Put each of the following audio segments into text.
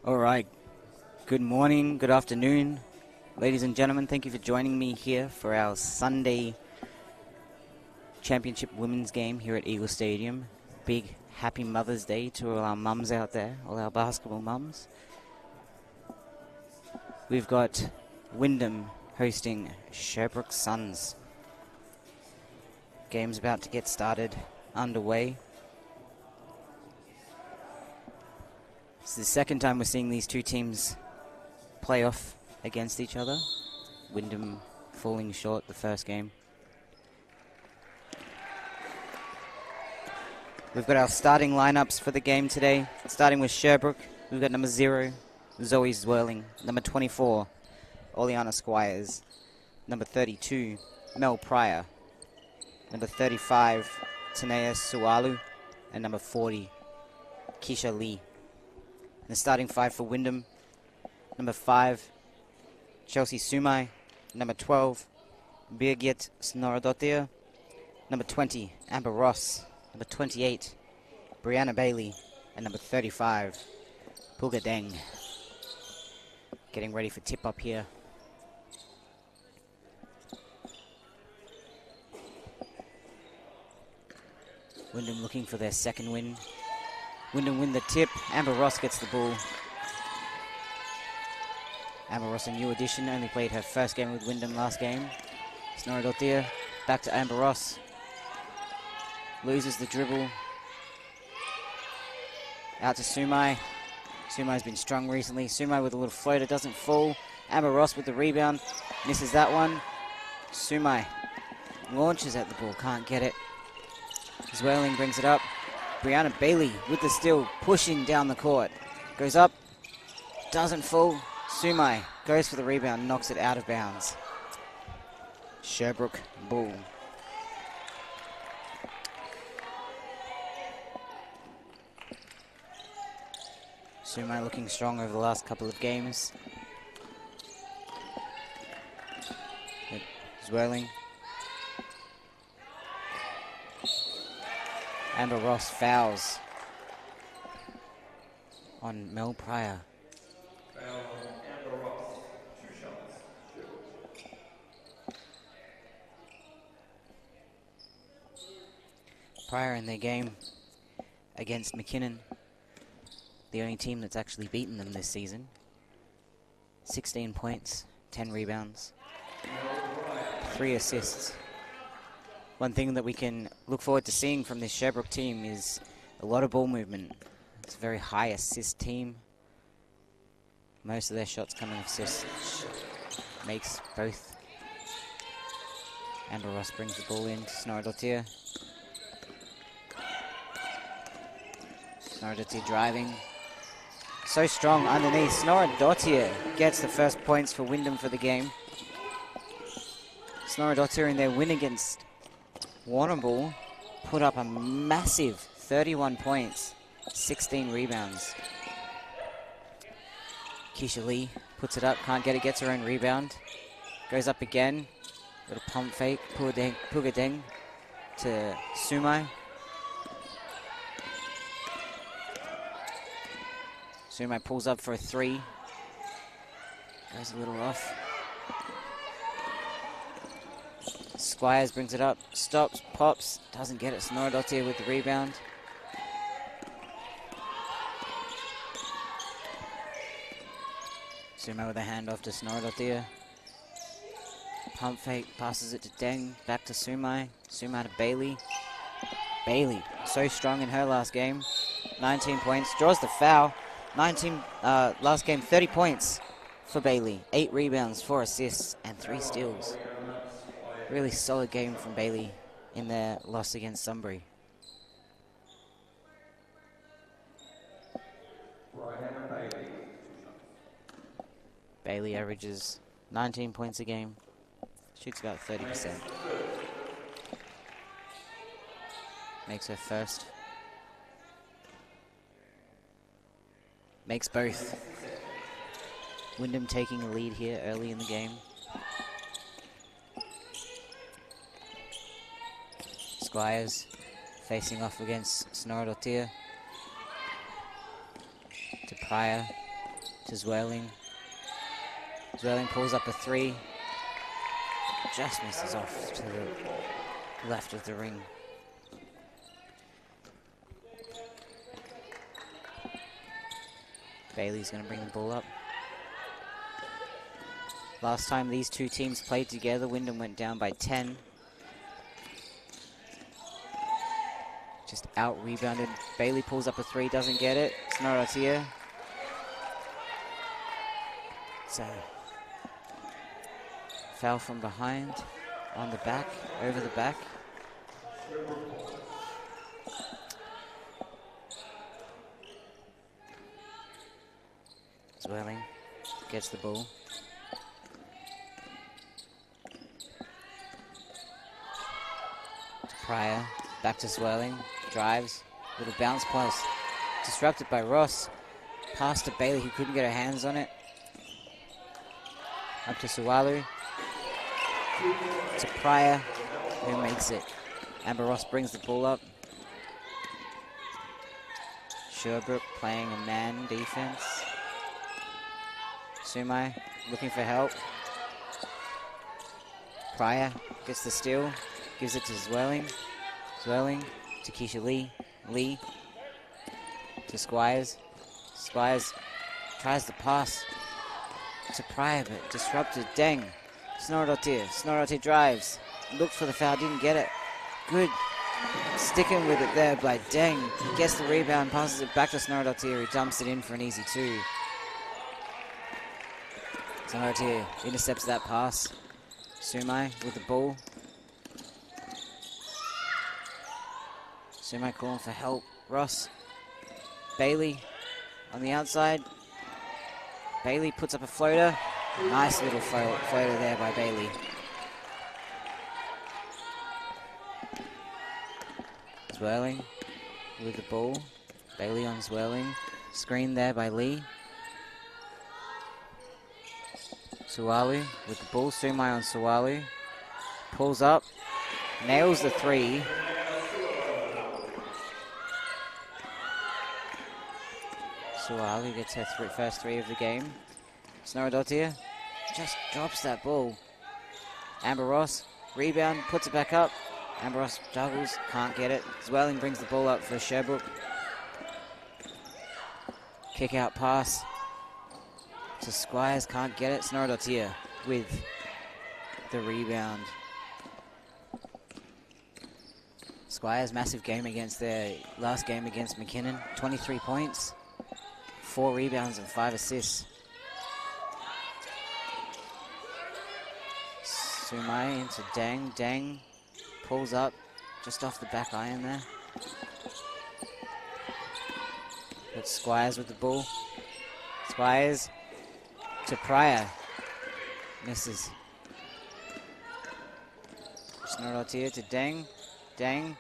All right. Good morning, good afternoon, ladies and gentlemen. Thank you for joining me here for our Sunday Championship Women's game here at Eagle Stadium. Big happy Mother's Day to all our mums out there, all our basketball mums. We've got Wyndham hosting Sherbrooke Suns. Game's about to get started, underway. It's the second time we're seeing these two teams play off against each other. Wyndham falling short the first game. We've got our starting lineups for the game today. Starting with Sherbrooke, we've got number 0, Zoe Zwirling. Number 24, Oleana Squires. Number 32, Mel Pryor. Number 35, Tanea Sualu. And number 40, Keisha Lee. The starting 5 for Wyndham: number 5, Chelsea Sumai. Number 12, Birgit Snoradottir. Number 20, Amber Ross. Number 28, Brianna Bailey. And number 35, Pulga Deng. Getting ready for tip-up here. Wyndham looking for their second win. Wyndham win the tip. Amber Ross gets the ball. Amber Ross, a new addition, only played her first game with Wyndham last game. Snoradottir back to Amber Ross. Loses the dribble. Out to Sumai. Sumai's been strong recently. Sumai with a little floater, doesn't fall. Amber Ross with the rebound. Misses that one. Sumai launches at the ball, can't get it. Zwirling brings it up. Brianna Bailey with the steal, pushing down the court. Goes up, doesn't fall. Sumai goes for the rebound, knocks it out of bounds. Sherbrooke ball. Sumai looking strong over the last couple of games. Zwirling. Amber Ross fouls on Mel Pryor. Amber Ross, 2 shots. Pryor in their game against McKinnon, the only team that's actually beaten them this season. 16 points, 10 rebounds, 3 assists. One thing that we can look forward to seeing from this Sherbrooke team is a lot of ball movement. It's a very high assist team. Most of their shots coming off assists. Makes both. Amber Ross brings the ball in to Snoradottir. Snoradottir driving. So strong underneath. Snoradottir gets the first points for Wyndham for the game. Snoradottir in their win against Warrnambool put up a massive 31 points, 16 rebounds. Keisha Lee puts it up, can't get it, gets her own rebound. Goes up again, little pump fake, Pulga Deng to Sumai. Sumai pulls up for a 3. Goes a little off. Squires brings it up, stops, pops, doesn't get it. Snoradottir with the rebound. Sumai with a handoff to Snoradottir. Pump fake, passes it to Deng, back to Sumai. Sumai to Bailey. Bailey, so strong in her last game. 19 points, draws the foul. Last game, 30 points for Bailey. 8 rebounds, 4 assists, and 3 steals. Really solid game from Bailey in their loss against Sunbury. Bailey averages 19 points a game, shoots about 30%. Makes her first. Makes both. Wyndham taking a lead here early in the game. Squires facing off against Snoradottir. To Pryor. to Zwirling. Zwirling pulls up a 3. Just misses off to the left of the ring. Bailey's going to bring the ball up. Last time these two teams played together, Wyndham went down by 10. Just out-rebounded. Bailey pulls up a 3, doesn't get it. It's not out here. So, foul from behind, on the back, over the back. Zwirling gets the ball. To Pryor, back to Zwirling, drives, little bounce pass, disrupted by Ross. Pass to Bailey, who couldn't get her hands on it. Up to Suwalu. To Pryor, who makes it. Amber Ross brings the ball up. Sherbrooke playing a man defense. Sumai looking for help. Pryor gets the steal, gives it to Zwirling. Zwirling to Keisha Lee. Lee to Squires. Squires tries the pass to Pryor, but disrupted. Deng. Snorrodotir. Snorrodotir drives. Looked for the foul, didn't get it. Good. Sticking with it there by Deng. Gets the rebound, passes it back to Snorrodotir, who dumps it in for an easy 2. Snorrodotir intercepts that pass. Sumai with the ball. Sumai calling for help. Ross. Bailey on the outside. Bailey puts up a floater. Nice little floater there by Bailey. Zwirling with the ball. Bailey on Zwirling. Screen there by Lee. Suwalu with the ball. Sumai on Suwalu. Pulls up. Nails the 3. Suwalu gets her first 3 of the game. Snorrodotir just drops that ball. Amber Ross, rebound, puts it back up. Amber Ross juggles, can't get it. Zwirling brings the ball up for Sherbrooke. Kick out pass to Squires, can't get it. Snorrodotir with the rebound. Squires, massive game against their last game against McKinnon. 23 points, 4 rebounds and 5 assists. Sumai into Deng. Deng pulls up just off the back iron there. But Squires with the ball. Squires to Pryor. Misses. Snorrodotir to Deng. Deng.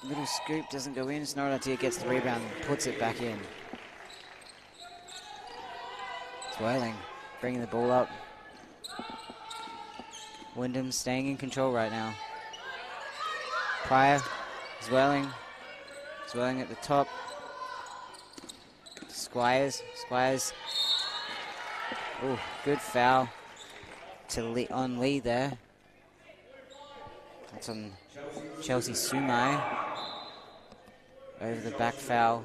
Little scoop, doesn't go in. Snorrodotir gets the rebound and puts it back in. Zwirling bringing the ball up. Wyndham staying in control right now. Pryor, Zwirling. Zwirling at the top. Squires. Squires. Ooh, good foul to Lee, on Lee there. That's on Chelsea Sumai. Over the back foul.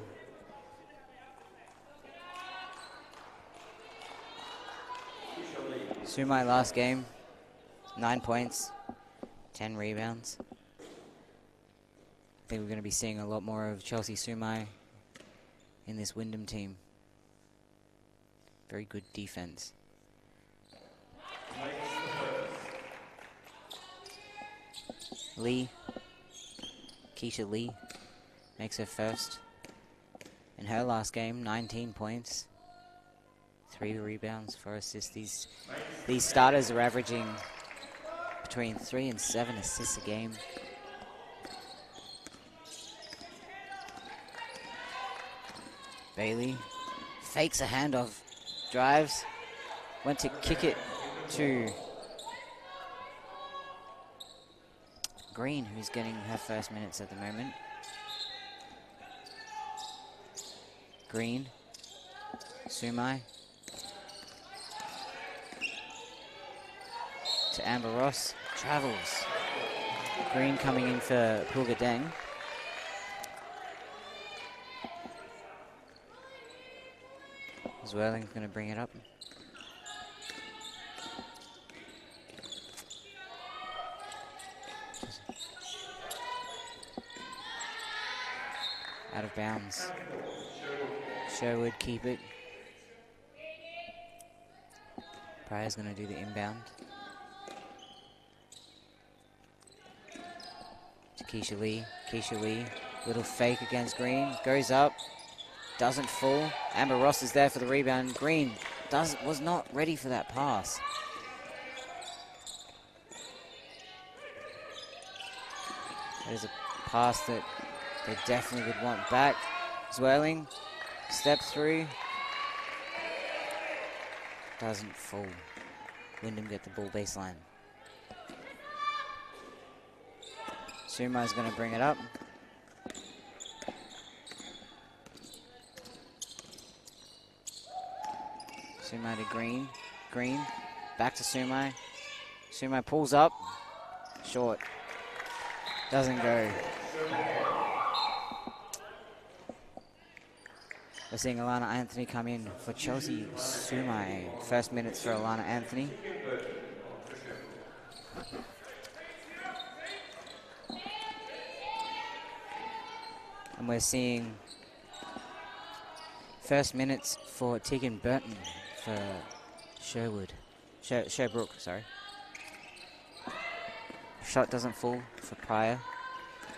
Sumai last game. 9 points, 10 rebounds. I think we're going to be seeing a lot more of Chelsea Sumai in this Wyndham team. Very good defense. Lee, Keisha Lee, makes her first. In her last game, 19 points, 3 rebounds, 4 assists. These starters are averaging between 3 and 7 assists a game. Bailey fakes a handoff, drives, went to kick it to Green, who's getting her first minutes at the moment. Green, Sumai, to Amber Ross. Travels. Green coming in for Pulgadeng. Zwirling's going to bring it up. Out of bounds. Sherwood keep it. Pryor's going to do the inbound. To Keisha Lee. Keisha Lee, little fake against Green. Goes up. Doesn't fall. Amber Ross is there for the rebound. Green was not ready for that pass. There's a pass that they definitely would want back. Zwirling, step through. Doesn't fall. Wyndham get the ball baseline. Suma's going to bring it up. Sumai to Green. Green, back to Sumai. Sumai pulls up. Short. Doesn't go. We're seeing Alana Anthony come in for Chelsea Sumai. First minutes for Alana Anthony. And we're seeing first minutes for Tegan Burton for Sherbrooke, sorry. Shot doesn't fall for Pryor.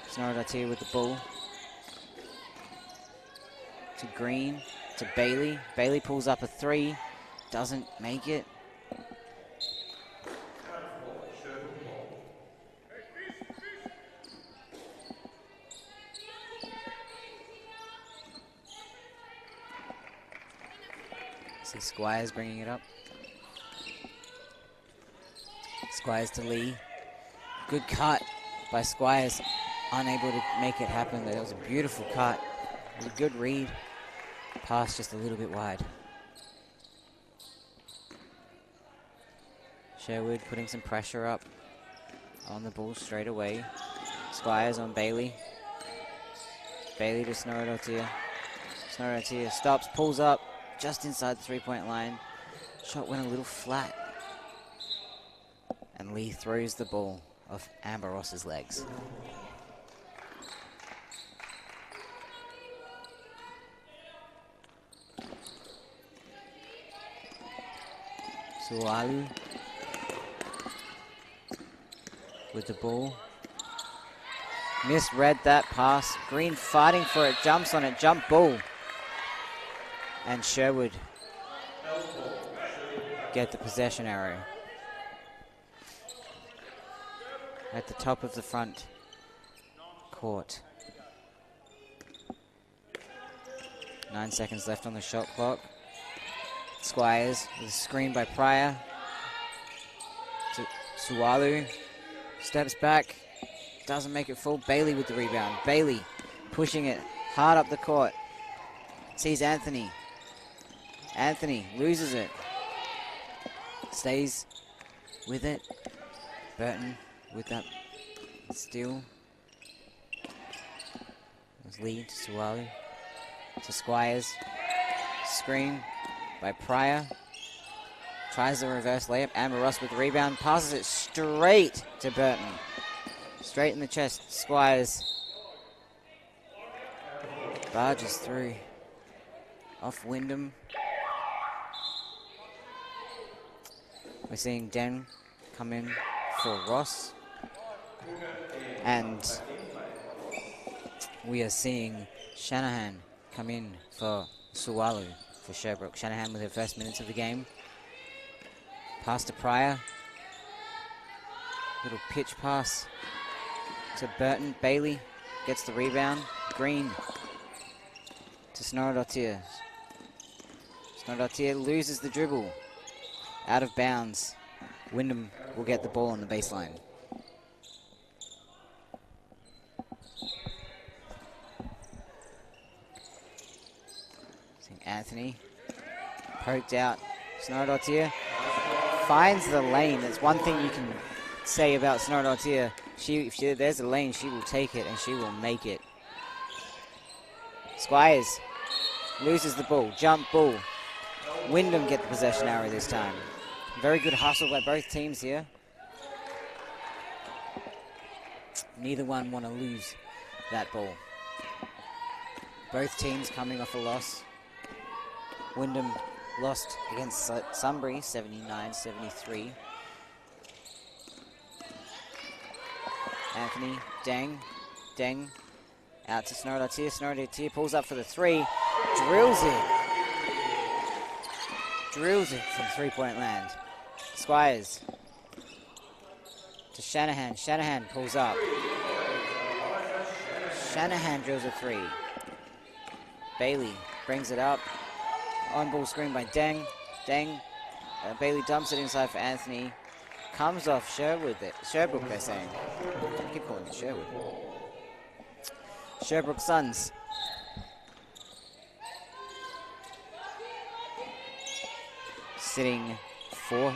Snorodatier with the ball. To Green, to Bailey. Bailey pulls up a three, doesn't make it. See Squires bringing it up. Squires to Lee. Good cut by Squires. Unable to make it happen. That was a beautiful cut. It was a good read. Pass just a little bit wide. Sherwood putting some pressure up on the ball straight away. Squires on Bailey. Bailey to Snorodatier. Snorodatier stops, pulls up just inside the three-point line. Shot went a little flat. And Lee throws the ball off Amber Ross's legs. Sualu with the ball. Misread that pass. Green fighting for it, jumps on it, jump ball. And Sherwood get the possession arrow. At the top of the front court. 9 seconds left on the shot clock. Squires with a screen by Pryor. To Sualu. Steps back. Doesn't make it full. Bailey with the rebound. Bailey pushing it hard up the court. Sees Anthony. Anthony loses it. Stays with it. Burton with that steal. Let's lead to Sualu. To Squires. Screen by Pryor. Tries the reverse layup. Amber Ross with the rebound. Passes it straight to Burton. Straight in the chest. Squires. Barges through. Off Wyndham. We're seeing Den come in for Ross. And we are seeing Shanahan come in for Sualu for Sherbrooke. Shanahan with her first minutes of the game. Pass to Pryor. Little pitch pass to Burton. Bailey gets the rebound. Green to Snorodatier. Snorodatier loses the dribble. Out of bounds. Wyndham will get the ball on the baseline. Seeing Anthony poked out. Snorodatier finds the lane. That's one thing you can say about Snordotia. If there's a lane, she will take it and she will make it. Squires loses the ball. Jump ball. Wyndham get the possession arrow this time. Very good hustle by both teams here. Neither one want to lose that ball. Both teams coming off a loss. Wyndham lost against Sunbury, 79-73. Anthony, Deng, out to Snordotia. Snordotia pulls up for the three, drills it from three-point land. Squires to Shanahan. Shanahan pulls up. Shanahan drills a three. Bailey brings it up. On-ball screen by Deng. Bailey dumps it inside for Anthony. Comes off Sherbrooke, they're saying. I keep calling it Sherwood. Sherbrooke Suns. Sitting fourth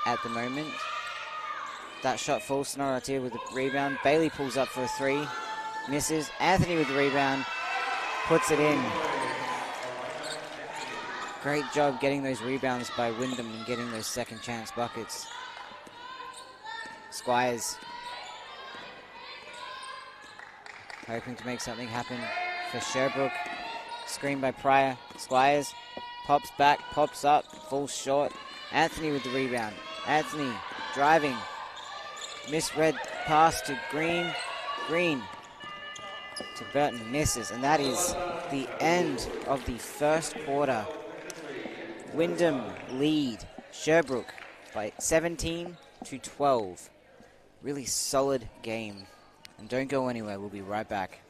at the moment. That shot falls. Snordotia with the rebound. Bailey pulls up for a three. Misses. Anthony with the rebound. Puts it in. Great job getting those rebounds by Wyndham and getting those second chance buckets. Squires hoping to make something happen for Sherbrooke. Screen by Pryor. Squires pops back, pops up, falls short. Anthony with the rebound. Anthony driving. Misread pass to Green. Green to Burton, misses. And that is the end of the first quarter. Wyndham lead Sherbrooke by 17-12. Really solid game. And don't go anywhere, we'll be right back.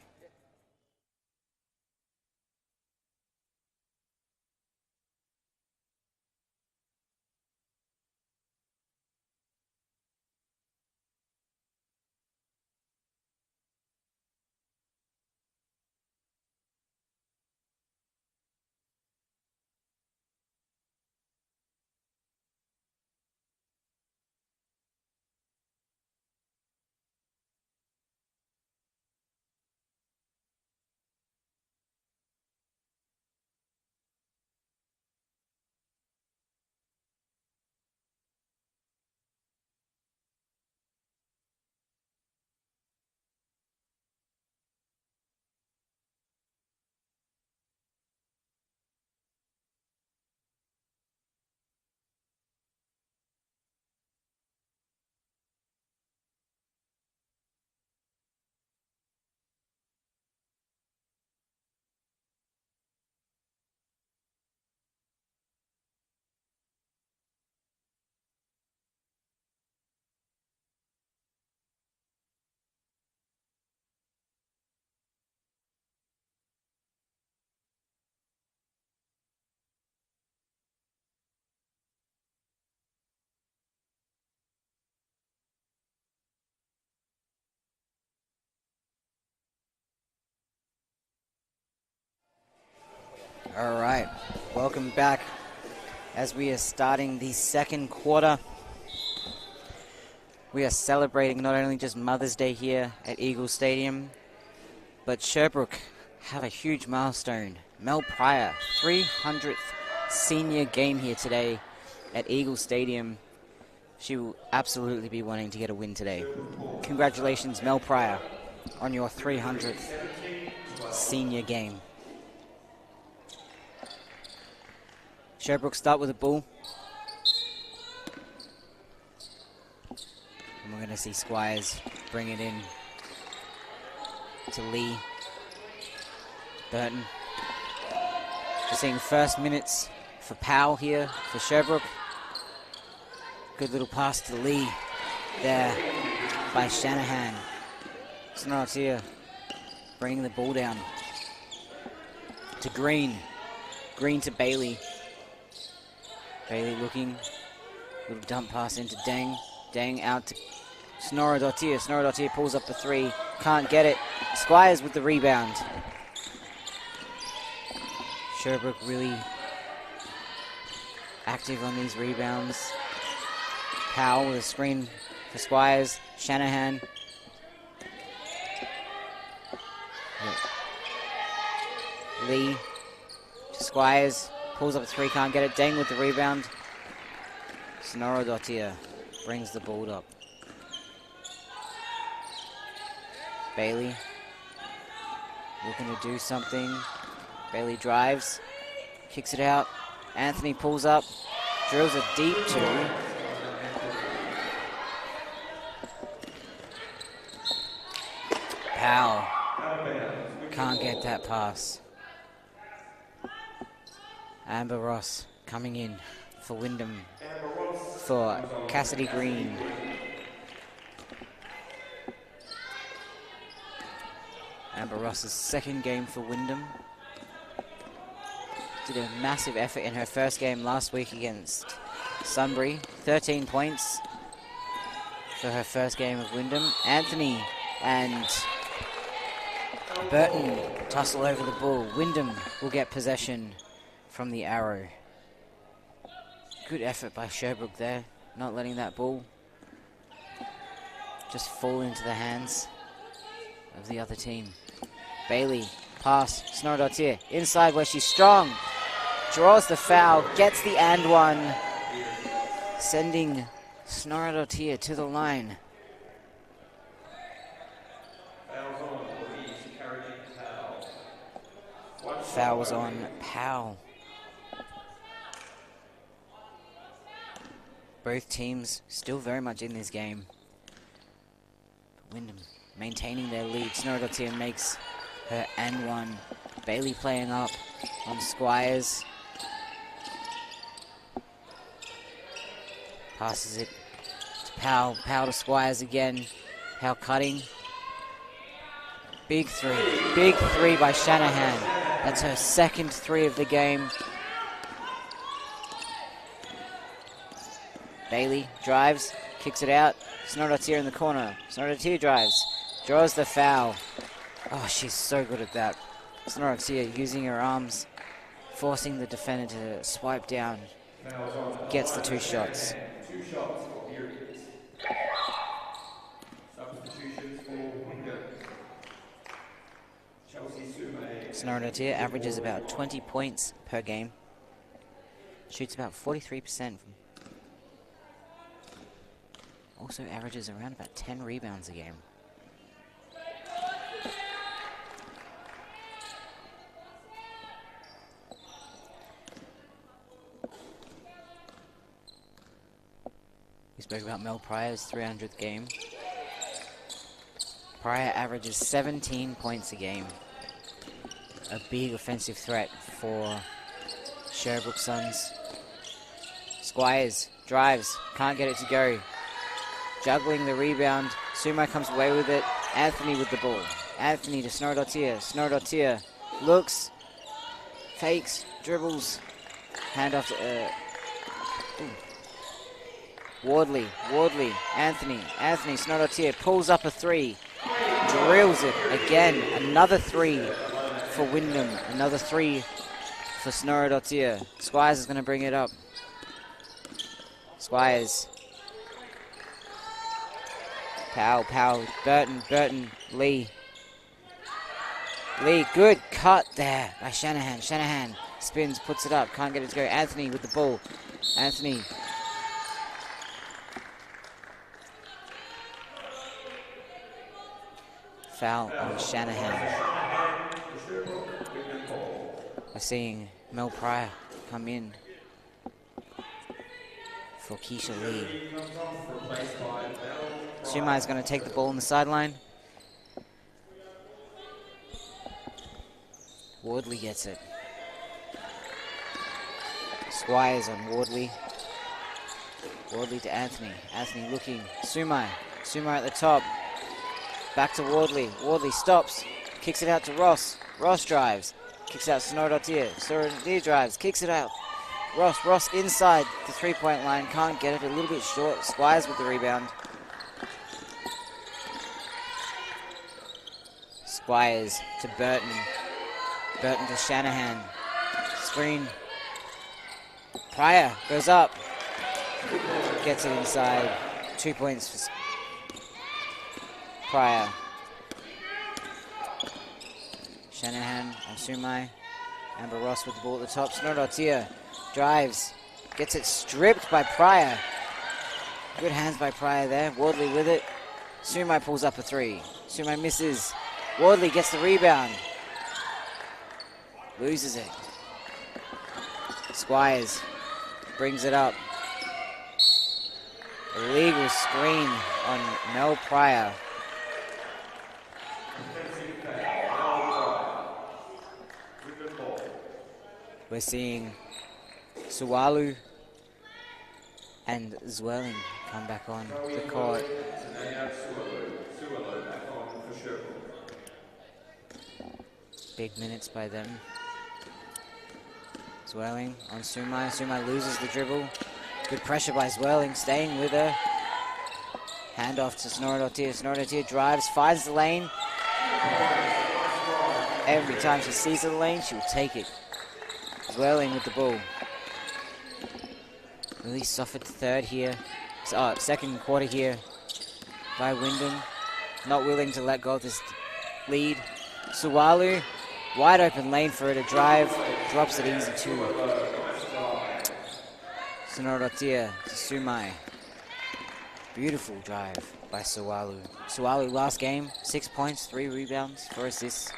All right, welcome back as we are starting the second quarter. We are celebrating not only just Mother's Day here at Eagle Stadium, but Sherbrooke have a huge milestone. Mel Pryor, 300th senior game here today at Eagle Stadium. She will absolutely be wanting to get a win today. Congratulations, Mel Pryor, on your 300th senior game. Sherbrooke start with a ball. And we're going to see Squires bring it in to Lee. Burton. We're seeing first minutes for Powell here for Sherbrooke. Good little pass to Lee there by Shanahan. Snordotia bringing the ball down to Green. Green to Bailey. Bailey looking, little dump pass into Deng. Deng out to Snordotia. Snordotia pulls up the three, can't get it. Squires with the rebound. Sherbrooke really active on these rebounds. Powell with a screen for Squires. Shanahan. Lee to Squires. Pulls up a three, can't get it. Deng with the rebound. Snorodottir brings the ball up. Bailey looking to do something. Bailey drives, kicks it out. Anthony pulls up, drills a deep two. Powell can't get that pass. Amber Ross coming in for Wyndham for Cassidy Green. Amber Ross's second game for Wyndham. Did a massive effort in her first game last week against Sunbury. 13 points for her first game of Wyndham. Anthony and Burton tussle over the ball. Wyndham will get possession from the arrow. Good effort by Sherbrooke there, not letting that ball just fall into the hands of the other team. Bailey, pass, Snorodottir, inside where she's strong. Draws the foul, gets the and one, sending Snorodottir to the line. Fouls on Powell. Both teams still very much in this game. But Wyndham maintaining their lead. Snorodottir makes her and one. Bailey playing up on Squires. Passes it to Powell. Powell to Squires again. Powell cutting. Big three. Big three by Shanahan. That's her second three of the game. Bailey drives, kicks it out. Snorodottir in the corner. Snorodottir drives, draws the foul. Oh, she's so good at that. Snorodottir using her arms, forcing the defender to swipe down. Gets the two shots. 2 shots for periods. Substitutions for Wyndham. Chelsea Sume. Snorodottir averages about 20 points per game. Shoots about 43%. Also averages around about 10 rebounds a game. We spoke about Mel Pryor's 300th game. Pryor averages 17 points a game. A big offensive threat for Sherbrooke Suns. Squires drives, can't get it to go. Juggling the rebound. Sumo comes away with it. Anthony with the ball. Anthony to Snorodottir. Snorodottir looks, fakes, dribbles. Hand off to Wardley. Anthony. Snorodottir pulls up a three. Drills it again. Another three for Wyndham. Another three for Snorodottir. Squires is going to bring it up. Squires. Powell, Burton, Lee, good cut there by Shanahan. Shanahan spins, puts it up, can't get it to go. Anthony with the ball. Anthony. Foul on Shanahan. We're seeing Mel Pryor come in for Keisha Lee. Shumai is going to take the ball on the sideline. Wardley gets it. Squires on Wardley. Wardley to Anthony. Anthony looking. Sumai at the top. Back to Wardley. Wardley stops. Kicks it out to Ross. Ross drives. Kicks out to Snorodottir. Snorodottir drives. Kicks it out. Ross inside the three-point line. Can't get it. A little bit short. Squires with the rebound. Squires to Burton. Burton to Shanahan. Screen. Pryor goes up. Gets it inside. 2 points for Pryor. Shanahan on Sumai. Amber Ross with the ball at the top. Snordotia drives. Gets it stripped by Pryor. Good hands by Pryor there. Wardley with it. Sumai pulls up a 3. Sumai misses. Wardley gets the rebound. Loses it. Squires brings it up. Illegal screen on Mel Pryor. We're seeing Suwalu and Zwelling come back on the court. Big minutes by them. Zwelling on Sumai. Sumai loses the dribble. Good pressure by Zwelling, staying with her. Hand off to Snordotia. Snordotia drives, finds the lane. Every time she sees the lane, she'll take it. Zwelling with the ball. Really suffered third here. Second quarter here by Wyndham. Not willing to let go of this lead. Suwalu, wide open lane for her to drive. Drops it easy too. Snordotia to Sumai. Beautiful drive by Suwalu. Suwalu last game, 6 points, 3 rebounds, 4 assists.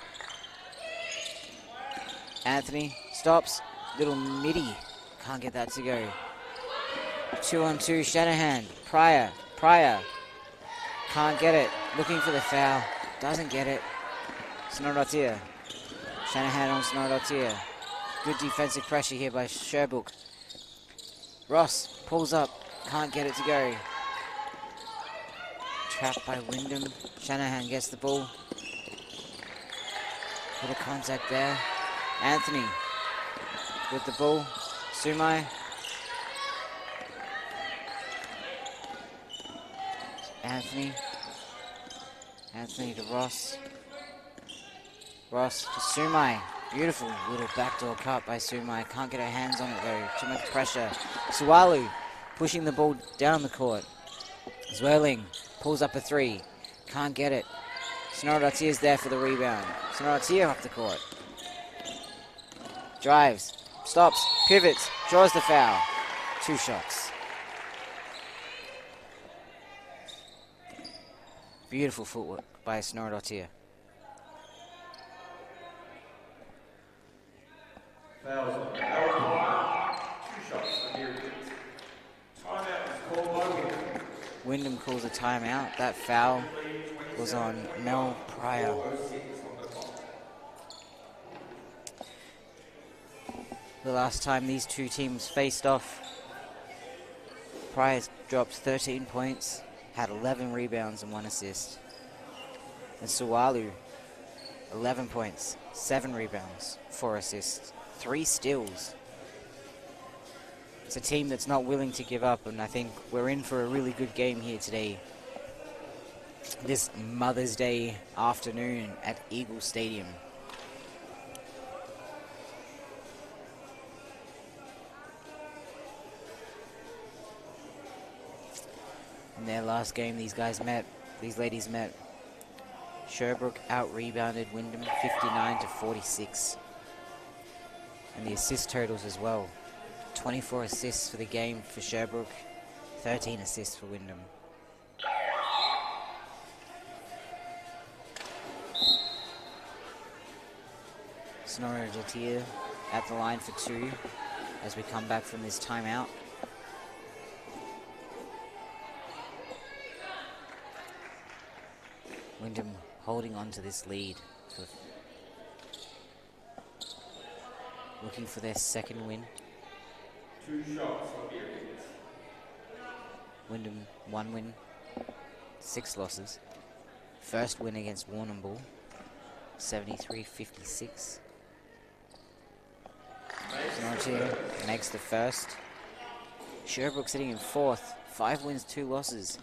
Anthony stops. Little midi. Can't get that to go. 2-on-2. Shanahan. Pryor. Can't get it. Looking for the foul. Doesn't get it. Snordotia. Shanahan on Snordotia. Good defensive pressure here by Sherbrooke. Ross pulls up. Can't get it to go. Trapped by Wyndham. Shanahan gets the ball. Bit of contact there. Anthony with the ball. Sumai. Anthony to Ross. Ross to Sumai. Beautiful little backdoor cut by Sumai. Can't get her hands on it though. Too much pressure. Suwalu pushing the ball down the court. Zwelling pulls up a 3. Can't get it. Snordotia's there for the rebound. Snordotia up the court. Drives. Stops. Pivots. Draws the foul. 2 shots. Beautiful footwork by Snordotia. Fouls on Alcohol. 2 shots for Beer Kids. Timeout is called by Wyndham. Wyndham calls a timeout. That foul was on Mel Pryor. The last time these two teams faced off, Pryor's dropped 13 points, had 11 rebounds and 1 assist. And Suwalu, 11 points, 7 rebounds, 4 assists, 3 steals. It's a team that's not willing to give up, and I think we're in for a really good game here today. This Mother's Day afternoon at Eagle Stadium. In their last game, these ladies met. Sherbrooke out-rebounded Wyndham 59-46. And the assist totals as well. 24 assists for the game for Sherbrooke, 13 assists for Wyndham. Snordotia at the line for 2 as we come back from this timeout. Wyndham holding on to this lead. Looking for their second win. 2 shots for Beer Kids. Wyndham 1 win, 6 losses. First win against Warrnambool, 73-56. Snordotia makes the first. Sherbrooke sitting in 4th, 5 wins, 2 losses.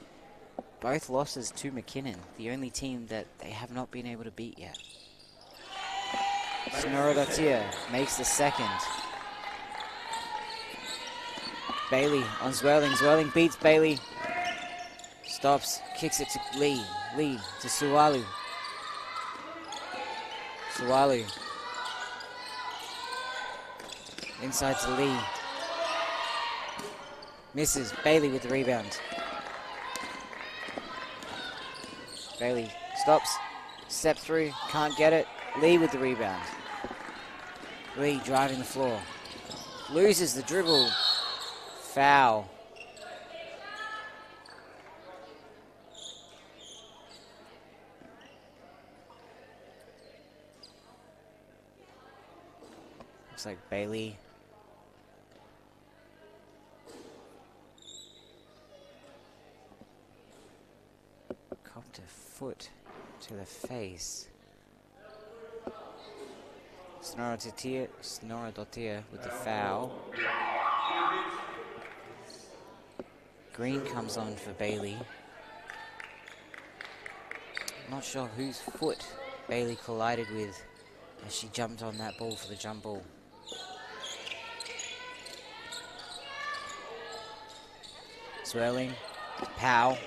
Both losses to McKinnon, the only team that they have not been able to beat yet. Snordotia makes the second. Bailey on Zwirling. Zwirling beats Bailey. Stops, kicks it to Lee. Lee to Sualu. Sualu. Inside to Lee. Misses. Bailey with the rebound. Bailey stops. Step through. Can't get it. Lee with the rebound. Lee driving the floor. Loses the dribble. Foul. Looks like Bailey. Copped a foot to the face. Snorradotia with the foul. Green comes on for Bailey. Not sure whose foot Bailey collided with as she jumped on that ball for the jump ball. Swirling. Powell.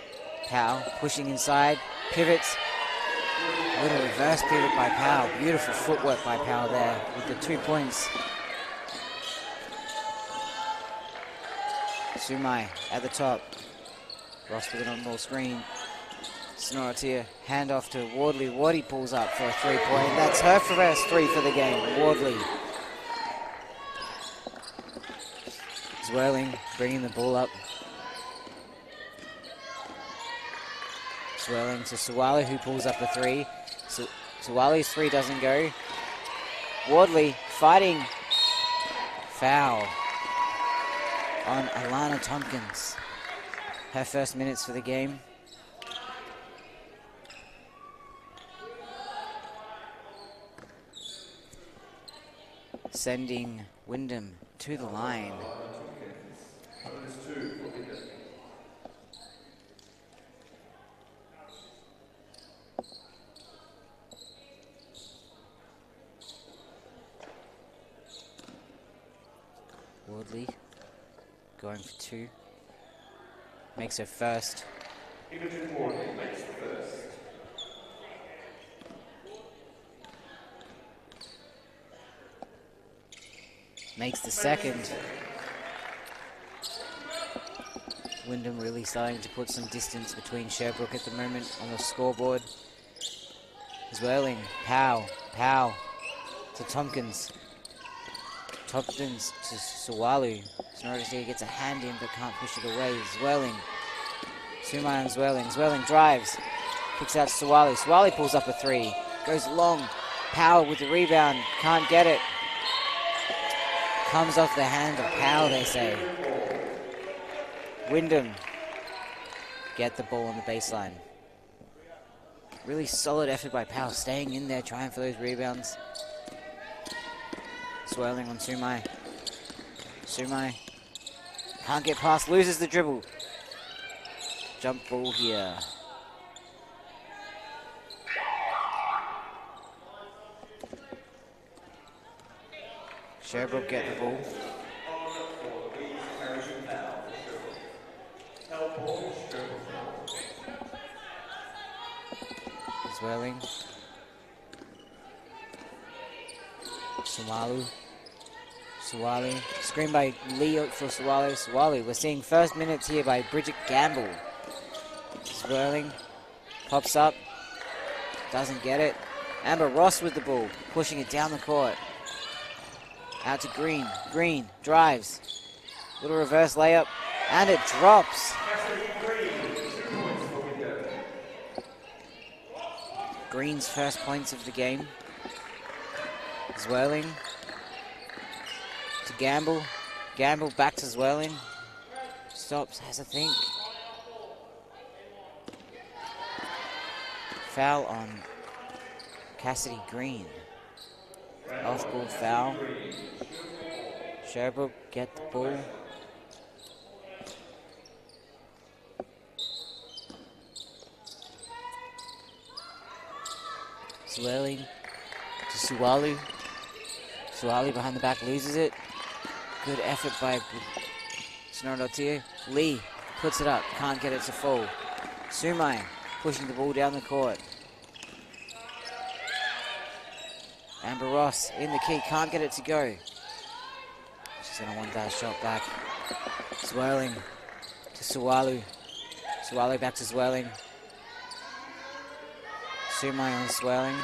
Powell pushing inside. Pivots. A little reverse pivot by Powell. Beautiful footwork by Powell there with the 2 points. Sumai at the top. Ross with it on ball screen. Snorratia, handoff to Wardley. Wardley pulls up for a 3-point. That's her first 3 for the game. Wardley. Zwirling, bringing the ball up. Swirling to Sualu, who pulls up the 3. Sualu's 3 doesn't go. Wardley fighting. Foul on Alana Tompkins. Her first minutes for the game. Sending Wyndham to the line. Wardley going for 2. Makes her first. Imogen Wardley makes the first. Makes the second. Wyndham really starting to put some distance between Sherbrooke at the moment on the scoreboard. Zwirling, Powell to Tompkins. Tompkins to Sualu. Snorradotia gets a hand in but can't push it away. Zwirling. Sumai on Zwirling. Zwirling drives. Kicks out to Sualu. Sualu pulls up a 3. Goes long. Powell with the rebound. Can't get it. Comes off the hand of Powell, they say. Wyndham get the ball on the baseline. Really solid effort by Powell, staying in there, trying for those rebounds. Swirling on Sumai. Sumai can't get past, loses the dribble. Jump ball here. Sherbrooke get the ball. Zwirling. Sualu. Screen by Lee for Sualu. We're seeing first minutes here by Bridget Gamble. Zwirling. Pops up. Doesn't get it. Amber Ross with the ball. Pushing it down the court. Out to Green. Green drives. Little reverse layup. And it drops. Green's first points of the game. Zwirling to Gamble. Gamble back to Zwirling. Stops, has a think. Foul on Cassidy Green. Off-ball foul. Sherbrooke get the ball. Swirling to Sualu. Sualu behind the back loses it. Good effort by Sonoratia. Lee puts it up. Can't get it to fall. Sumai pushing the ball down the court. Amber Ross in the key. Can't get it to go. She's going to want that shot back. Swirling to Suwalu. Suwalu back to Swirling. Sumai on Swirling.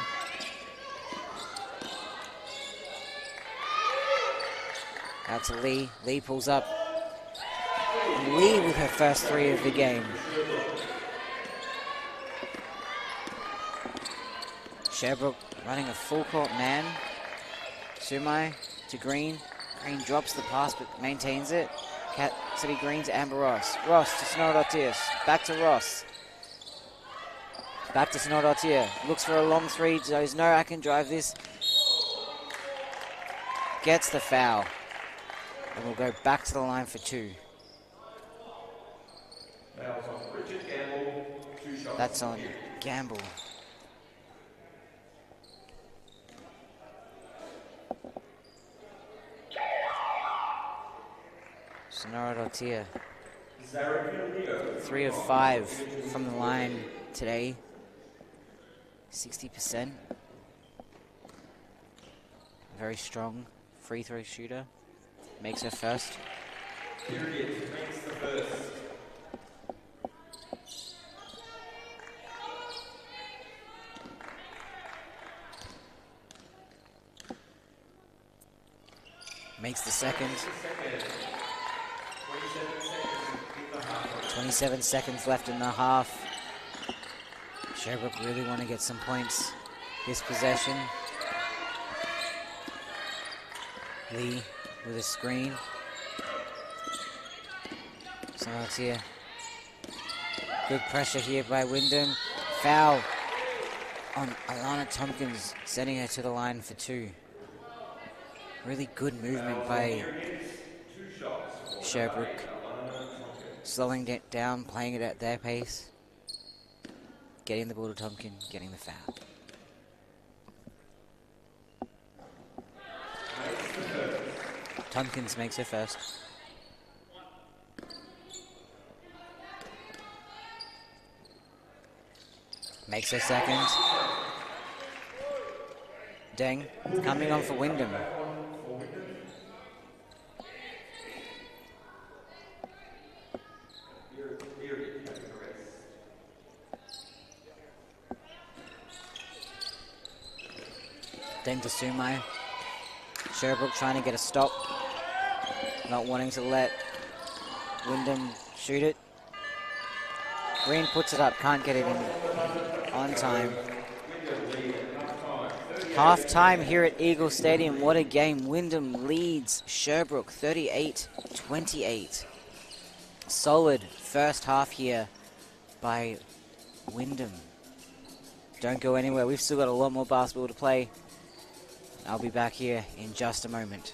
Out to Lee. Lee pulls up. Lee with her first three of the game. Sherbrooke running a full court man. Sumai to Green. Green drops the pass but maintains it. Cat City Green to Amber Ross. Ross to Sonoratia. Back to Ross. Back to Sonoratia. Looks for a long three. Knows no, I can drive this. Gets the foul. And we'll go back to the line for two. That's on Gamble. Sonoratia. 3 of 5 from the line today. 60%. Very strong free throw shooter. Makes her first. Period. Makes the first. Makes the second. 27 seconds left in the half. Sherbrooke really want to get some points this possession. Lee with a screen. Sonoratia. Good pressure here by Wyndham. Foul on Alana Tompkins, sending her to the line for two. Really good movement by Sherbrooke. Slowing it down, playing it at their pace. Getting the ball to Tompkins, getting the foul. Tompkins makes her first. Makes her second. Deng coming on for Wyndham. Deng to Sumai. Sherbrooke trying to get a stop. Not wanting to let Wyndham shoot it. Green puts it up, can't get it in on time. Half time here at Eagle Stadium. What a game. Wyndham leads Sherbrooke 38-28. Solid first half here by Wyndham. Don't go anywhere. We've still got a lot more basketball to play. I'll be back here in just a moment.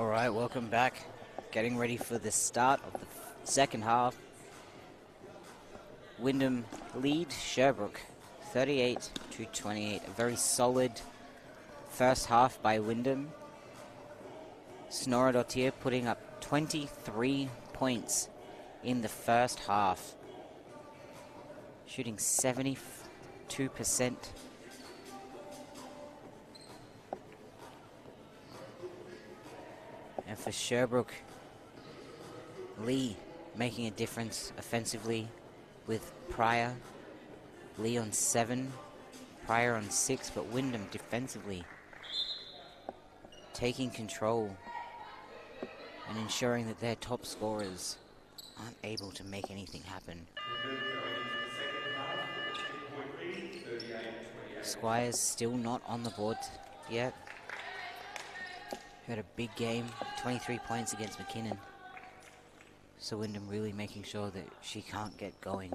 All right, welcome back. Getting ready for the start of the second half. Wyndham lead Sherbrooke 38-28. A very solid first half by Wyndham. Snoradottir putting up 23 points in the first half. Shooting 72%. And for Sherbrooke, Lee making a difference offensively with Pryor. Lee on 7, Pryor on 6, but Wyndham defensively taking control and ensuring that their top scorers aren't able to make anything happen. Squires still not on the board yet. Had a big game, 23 points against McKinnon. So Wyndham really making sure that she can't get going.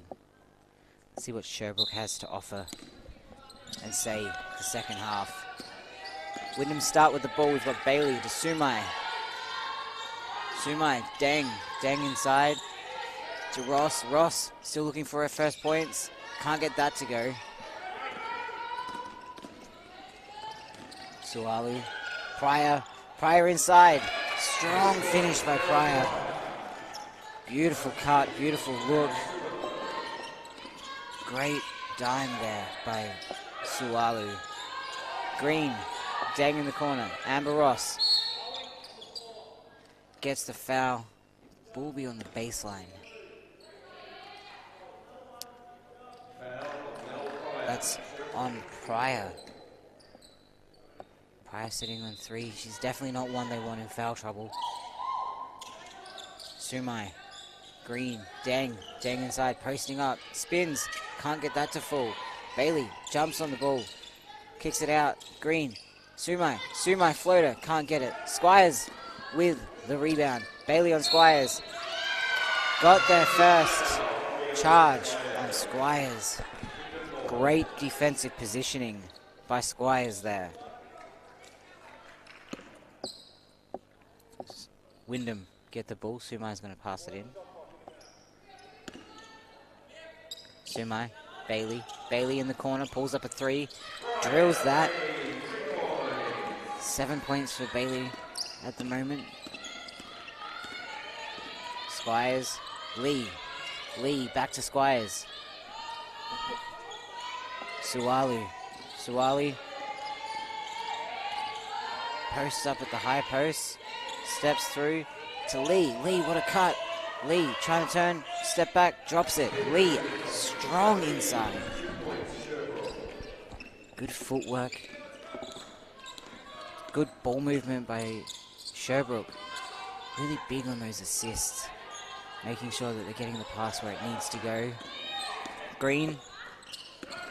Let's see what Sherbrooke has to offer and say the second half. Wyndham start with the ball. We've got Bailey to Sumai. Sumai, Dang inside to Ross. Ross still looking for her first points. Can't get that to go. Sualu, Pryor inside. Strong finish by Pryor. Beautiful cut, beautiful look. Great dime there by Sualu. Green, Dang in the corner. Amber Ross gets the foul. Ball be on the baseline. That's on Pryor. Pryor sitting on 3. She's definitely not one they want in foul trouble. Sumai. Green. Dang inside. Posting up. Spins. Can't get that to fall. Bailey jumps on the ball. Kicks it out. Green. Sumai floater. Can't get it. Squires with the rebound. Bailey on Squires. Got their first charge on Squires. Great defensive positioning by Squires there. Wyndham get the ball. Sumai's going to pass it in. Sumai, Bailey in the corner, pulls up a 3, drills that. 7 points for Bailey at the moment. Squires, Lee back to Squires. Sualu, posts up at the high post. Steps through to Lee. What a cut. Lee trying to turn, step back, drops it. Lee, strong inside. Good footwork. Good ball movement by Sherbrooke. Really big on those assists. Making sure that they're getting the pass where it needs to go. Green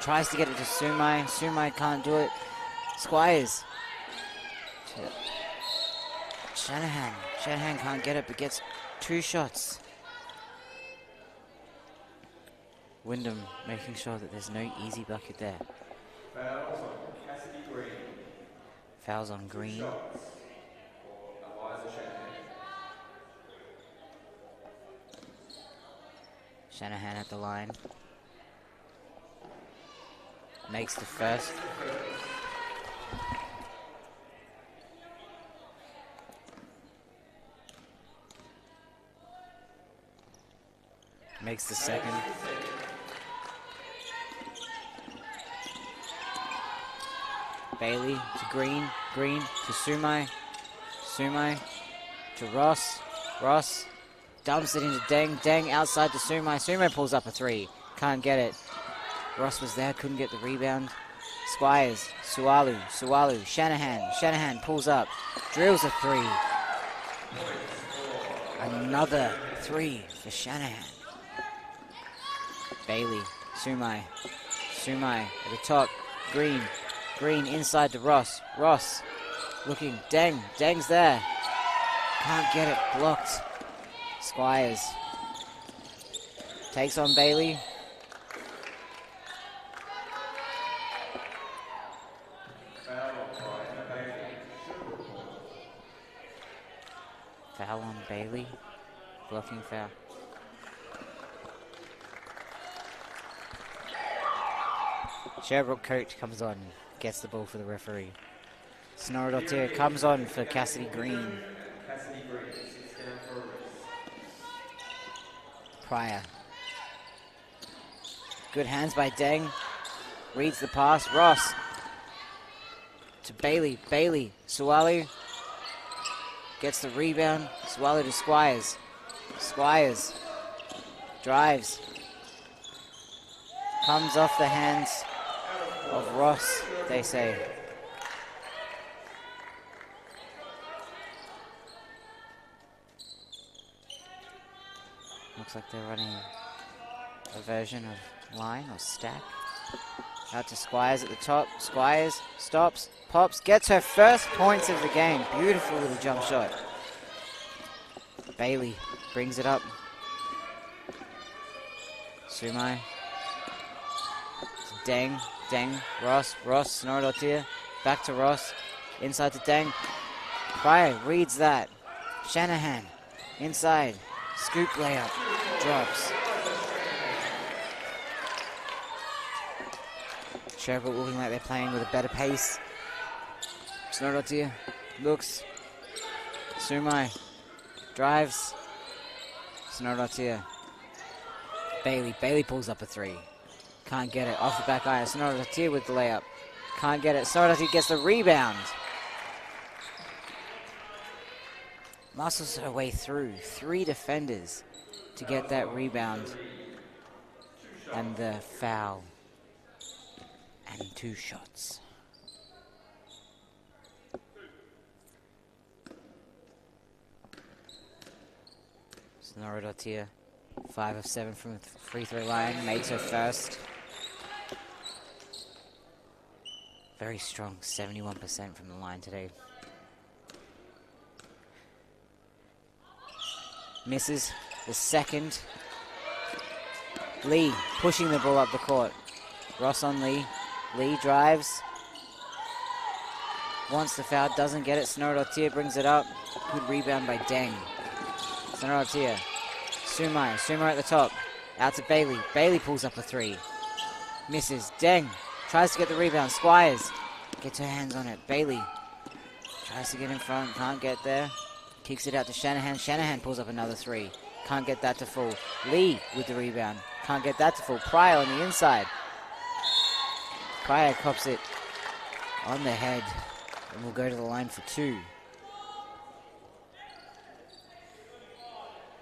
tries to get it to Sumai. Sumai can't do it. Squires. Shanahan can't get it, but gets 2 shots. Wyndham making sure that there's no easy bucket there. Fouls on Green. Shanahan at the line. Makes the first. Makes the second. Bailey to Green to Sumai to Ross dumps it into Dang outside to Sumai pulls up a 3, can't get it. Ross was there, couldn't get the rebound. Squires, Sualu, Shanahan pulls up, drills a 3. Another 3 for Shanahan. Bailey, Sumai at the top, Green inside to Ross, looking, Dang's there, can't get it, blocked. Squires takes on Bailey. Foul on Bailey. Blocking foul. Sherbrooke coach comes on, gets the ball for the referee. Snorridotia comes on for Cassidy Green. Cassidy Green sits down for a rest. Pryor. Good hands by Deng. Reads the pass. Ross. To Bailey. Bailey. Sualu. Gets the rebound. Sualu to Squires. Squires. Drives. Comes off the hands of Ross, they say. Looks like they're running a version of line or stack. Out to Squires at the top. Squires stops, pops, gets her first points of the game. Beautiful little jump shot. Bailey brings it up. Sumai. Deng, Deng, Ross, Snorridotia. Back to Ross. Inside to Deng. Pryor reads that. Shanahan. Inside. Scoop layup. Drops. Sherbrooke looking like they're playing with a better pace. Snorridotia looks. Sumai drives. Snorridotia. Bailey pulls up a three. Can't get it. Off the back iron. Snorridotia with the layup. Can't get it. Snorridotia gets the rebound. Muscles her way through. 3 defenders to get that rebound. And the foul. And 2 shots. Snorridotia, 5 of 7 from the free throw line, makes her first. Very strong, 71% from the line today. Misses the second. Lee pushing the ball up the court. Ross on Lee. Lee drives. Wants the foul, doesn't get it. Snorridotia brings it up. Good rebound by Deng. Snorridotia. Sumai at the top. Out to Bailey. Bailey pulls up a three. Misses. Deng tries to get the rebound. Squires gets her hands on it. Bailey tries to get in front. Can't get there. Kicks it out to Shanahan. Shanahan pulls up another three. Can't get that to fall. Lee with the rebound. Can't get that to fall. Pryor on the inside. Pryor cops it on the head. And will go to the line for 2.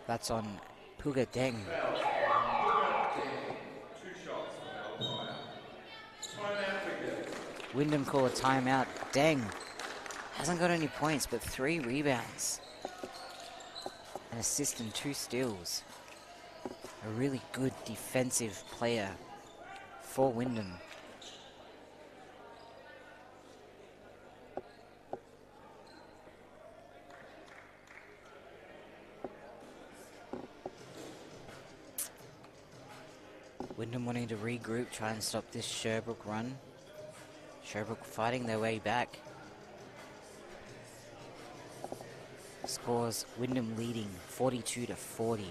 That's on Puga Deng. 2 shots for Mel Pryor. Timeout Wyndham. Wyndham call a timeout. Deng hasn't got any points, but 3 rebounds. An assist and 2 steals. A really good defensive player for Wyndham. Wyndham wanting to regroup, try and stop this Sherbrooke run. Sherbrooke fighting their way back. Scores Wyndham leading 42-40.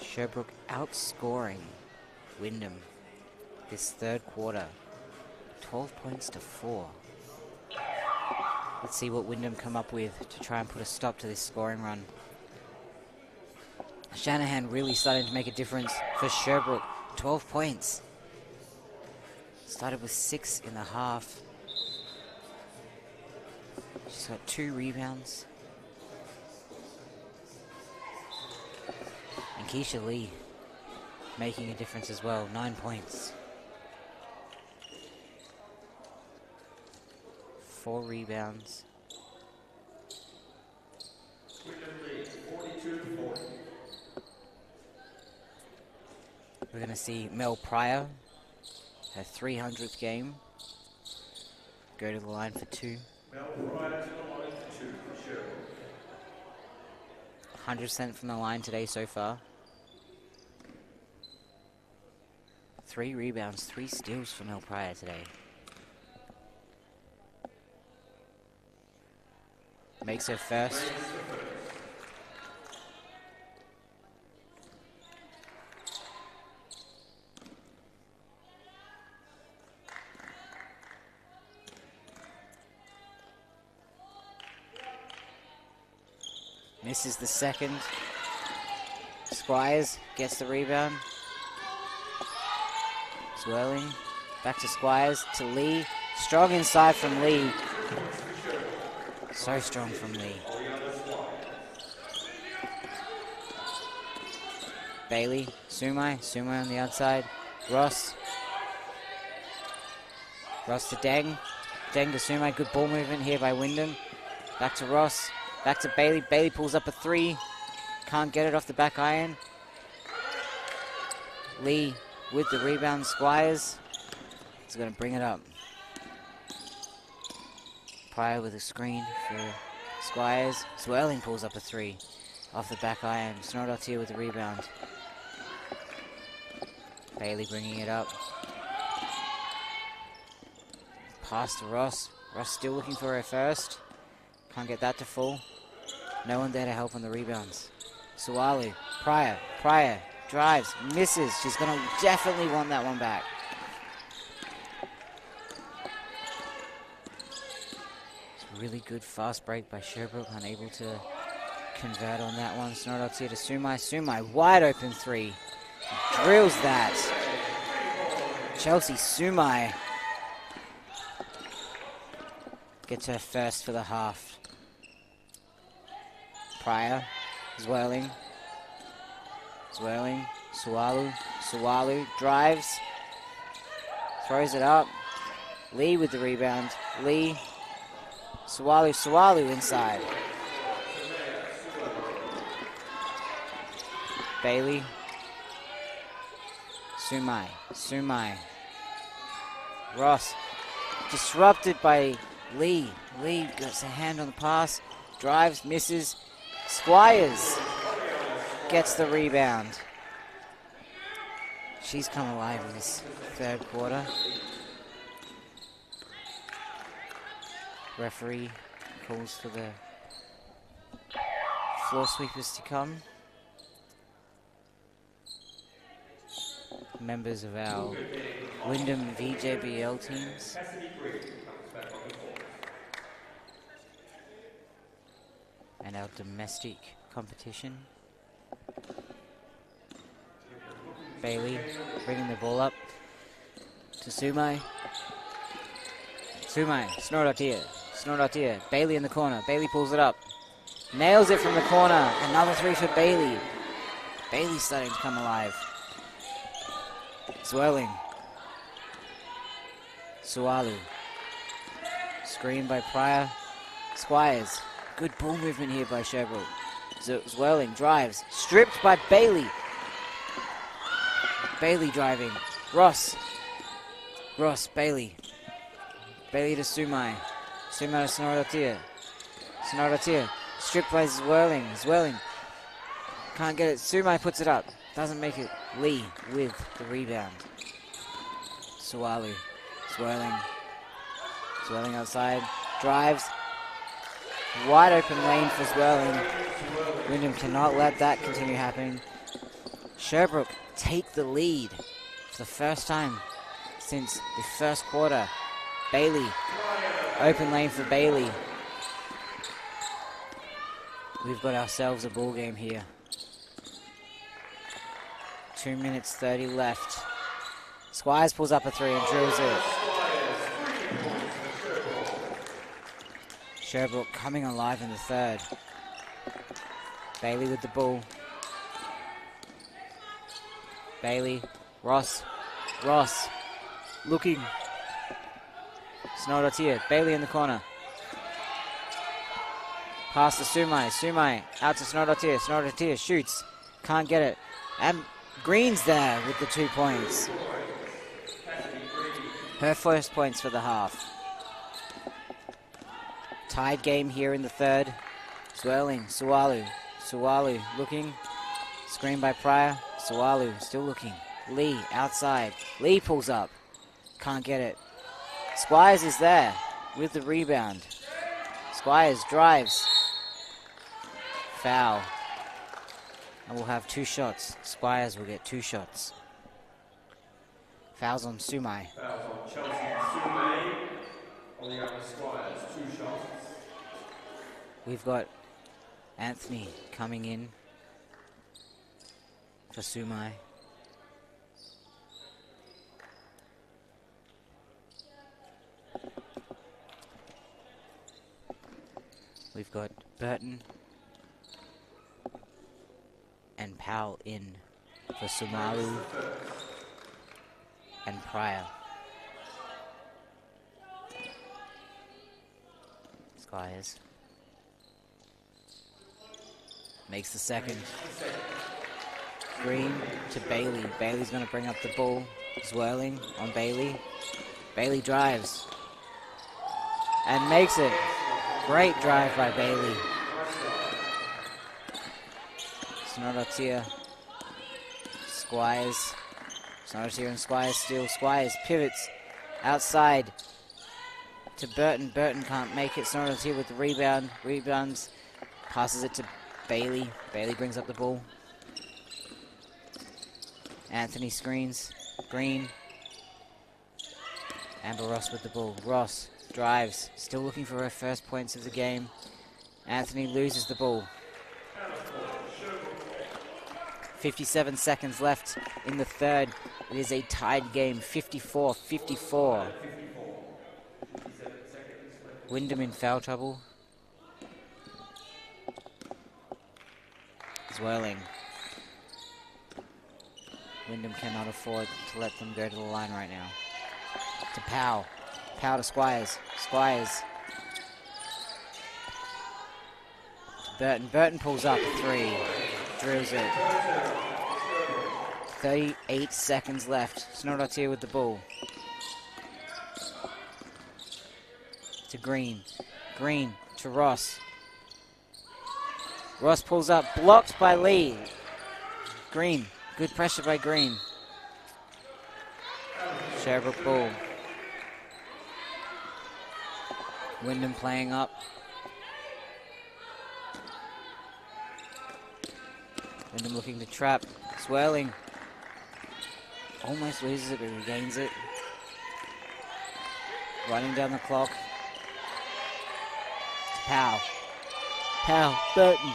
Sherbrooke outscoring Wyndham this third quarter, 12 points to 4. Let's see what Wyndham come up with to try and put a stop to this scoring run. Shanahan really starting to make a difference for Sherbrooke. 12 points. Started with 6 in the half. She's got 2 rebounds. And Keisha Lee making a difference as well. 9 points. 4 rebounds. Wyndham lead 42-40. We're going to see Mel Pryor, her 300th game, go to the line for 2. Mel Pryor to the line for 2 for Sherbrooke. 100% from the line today so far. 3 rebounds, 3 steals for Mel Pryor today. Makes her first. Misses the second. Squires gets the rebound. Swirling. Back to Squires, to Lee. Strong inside from Lee. So strong from Lee. Bailey, Sumai on the outside. Ross. Ross to Deng. Deng to Sumai, good ball movement here by Wyndham. Back to Ross, back to Bailey. Bailey pulls up a three. Can't get it off the back iron. Lee with the rebound, Squires. He's going to bring it up. Pryor with a screen for Squires. Swirling pulls up a three off the back iron. Snowdottir with the rebound. Bailey bringing it up. Pass to Ross. Ross still looking for her first. Can't get that to fall. No one there to help on the rebounds. Sualu, Pryor drives, misses. She's going to definitely want that one back. Really good fast break by Sherbrooke, unable to convert on that one. Snowdottir to Sumai. Sumai, wide open three. Drills that. Chelsea Sumai gets her first for the half. Pryor, Zwirling. Sualu drives. Throws it up. Lee with the rebound. Lee. Sualu inside. Bailey. Sumai. Ross. Disrupted by Lee. Lee gets a hand on the pass. Drives, misses. Squires gets the rebound. She's come alive in this third quarter. Referee calls for the floor sweepers to come. Members of our Wyndham VJBL teams. And our domestic competition. Bailey bringing the ball up to Sumai. Snowdottir, Bailey in the corner. Bailey pulls it up. Nails it from the corner. Another three for Bailey. Bailey's starting to come alive. Swirling. Sualu. Screen by Pryor. Squires. Good ball movement here by Sherbrooke. Swirling drives. Stripped by Bailey. Bailey driving. Ross, Bailey. Bailey to Sumai. Sumai to Snowdottir. Stripped by Zwirling. Can't get it. Sumai puts it up. Doesn't make it. Lee with the rebound. Sualu. Swirling outside. Drives. Wide open lane for Swirling. Wyndham cannot let that continue happening. Sherbrooke take the lead for the first time since the first quarter. Bailey. Open lane for Bailey. We've got ourselves a ball game here. 2 minutes 30 left. Squires pulls up a three and drills it. Sherbrooke coming alive in the third. Bailey with the ball. Bailey, Ross, looking. Snowdottir, Bailey in the corner. Pass to Sumai, out to Snowdottir shoots, can't get it. And Green's there with the 2 points. Her first points for the half. Tied game here in the third. Swirling, Sualu looking. Screen by Pryor. Sualu still looking. Lee outside. Lee pulls up. Can't get it. Squires is there with the rebound. Squires drives. Foul. And we'll have 2 shots. Squires will get 2 shots. Fouls on Sumai. Fouls on Chelsea Sume. Oleana Squires, 2 shots. We've got Anthony coming in for Sumai. We've got Burton and Powell in for Sumaru and Pryor. Squires makes the second. Green to Bailey. Bailey's going to bring up the ball. Zwirling on Bailey. Bailey drives and makes it. Great drive by Bailey. Snodotier. Squires. Snodotier and Squires steal. Squires pivots outside to Burton. Burton can't make it. Snodotier with the rebound. Rebounds. Passes it to Bailey. Bailey brings up the ball. Anthony screens. Green. Amber Ross with the ball. Ross drives. Still looking for her first points of the game. Anthony loses the ball. 57 seconds left in the third. It is a tied game. 54-54. Wyndham in foul trouble. Zwirling. Wyndham cannot afford to let them go to the line right now. To Powell. Powell to Squires. Squires. To Burton. Burton pulls up a 3. Drills it. 38 seconds left. Snodotier with the ball. To Green. Green to Ross. Ross pulls up. Blocked by Lee. Green. Good pressure by Green. Sherbrooke ball. Wyndham playing up. Wyndham looking to trap. Swirling. Almost loses it, but regains it. Running down the clock. To Powell. Powell. Burton.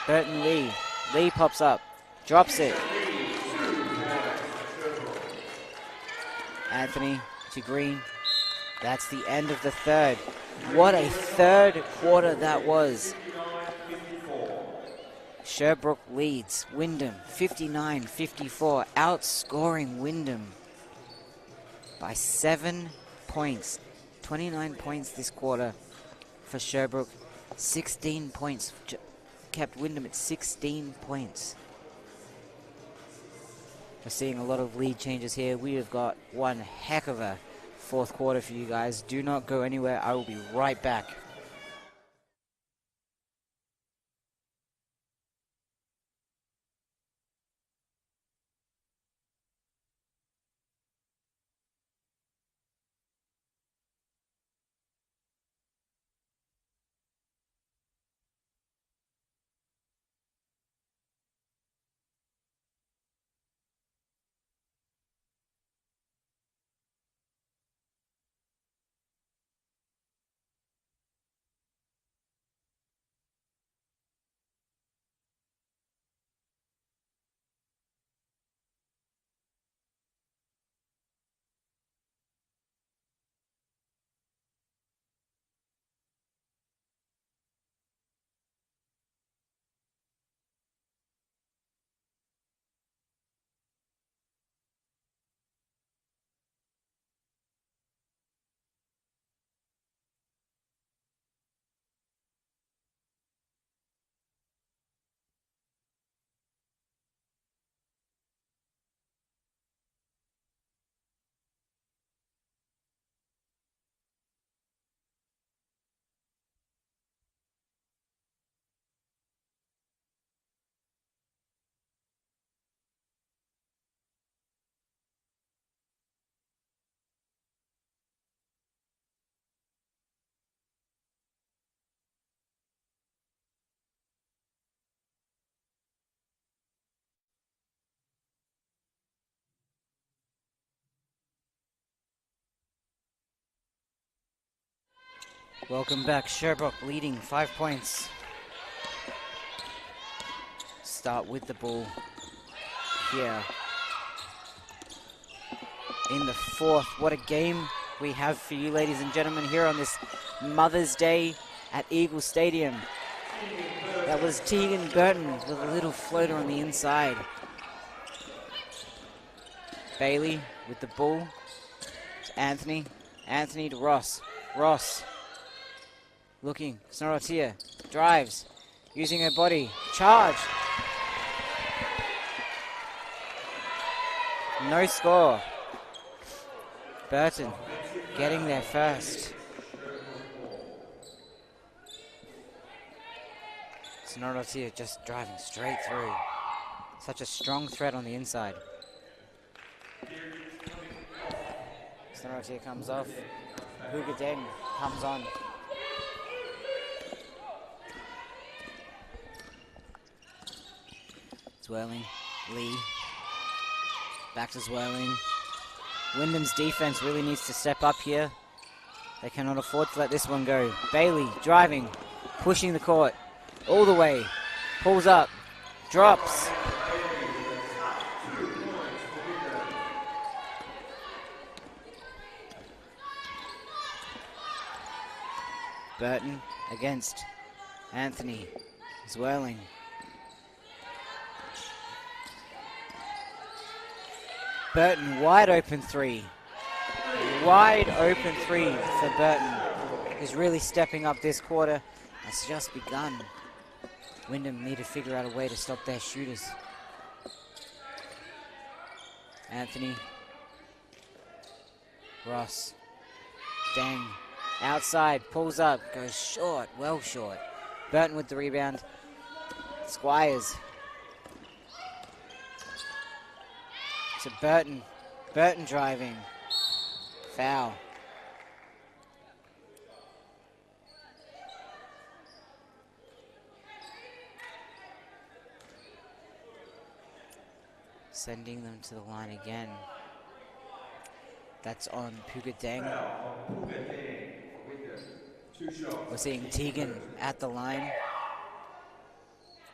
Burton Lee. Lee pops up. Drops it. Anthony to Green. That's the end of the third. What a third quarter that was. Sherbrooke leads Wyndham 59-54, outscoring Wyndham by 7 points. 29 points this quarter for Sherbrooke. 16 points kept Wyndham at 16 points. We're seeing a lot of lead changes here. We have got one heck of a fourth quarter for you guys. Do not go anywhere. I will be right back. Welcome back. Sherbrooke leading 5 points. Start with the ball here in the fourth. What a game we have for you, ladies and gentlemen, here on this Mother's Day at Eagle Stadium. That was Tegan Burton with a little floater on the inside. Bailey with the ball to Anthony. Anthony to Ross. Ross looking. Snorotia drives, using her body. Charge. No score. Burton getting there first. Snorotia just driving straight through. Such a strong threat on the inside. Snorotia comes off. Hugadeng comes on. Zwirling, Lee. Back to Zwirling. Wyndham's defense really needs to step up here. They cannot afford to let this one go. Bailey driving, pushing the court all the way. Pulls up, drops. Burton against Anthony. Zwirling. Burton, wide open three. Wide open three for Burton. He's really stepping up this quarter. It's just begun. Wyndham need to figure out a way to stop their shooters. Anthony. Ross. Dang. Outside, pulls up, goes short, well short. Burton with the rebound. Squires. To Burton. Burton driving. Foul. Sending them to the line again. That's on Pugadeng. We're seeing Tegan at the line.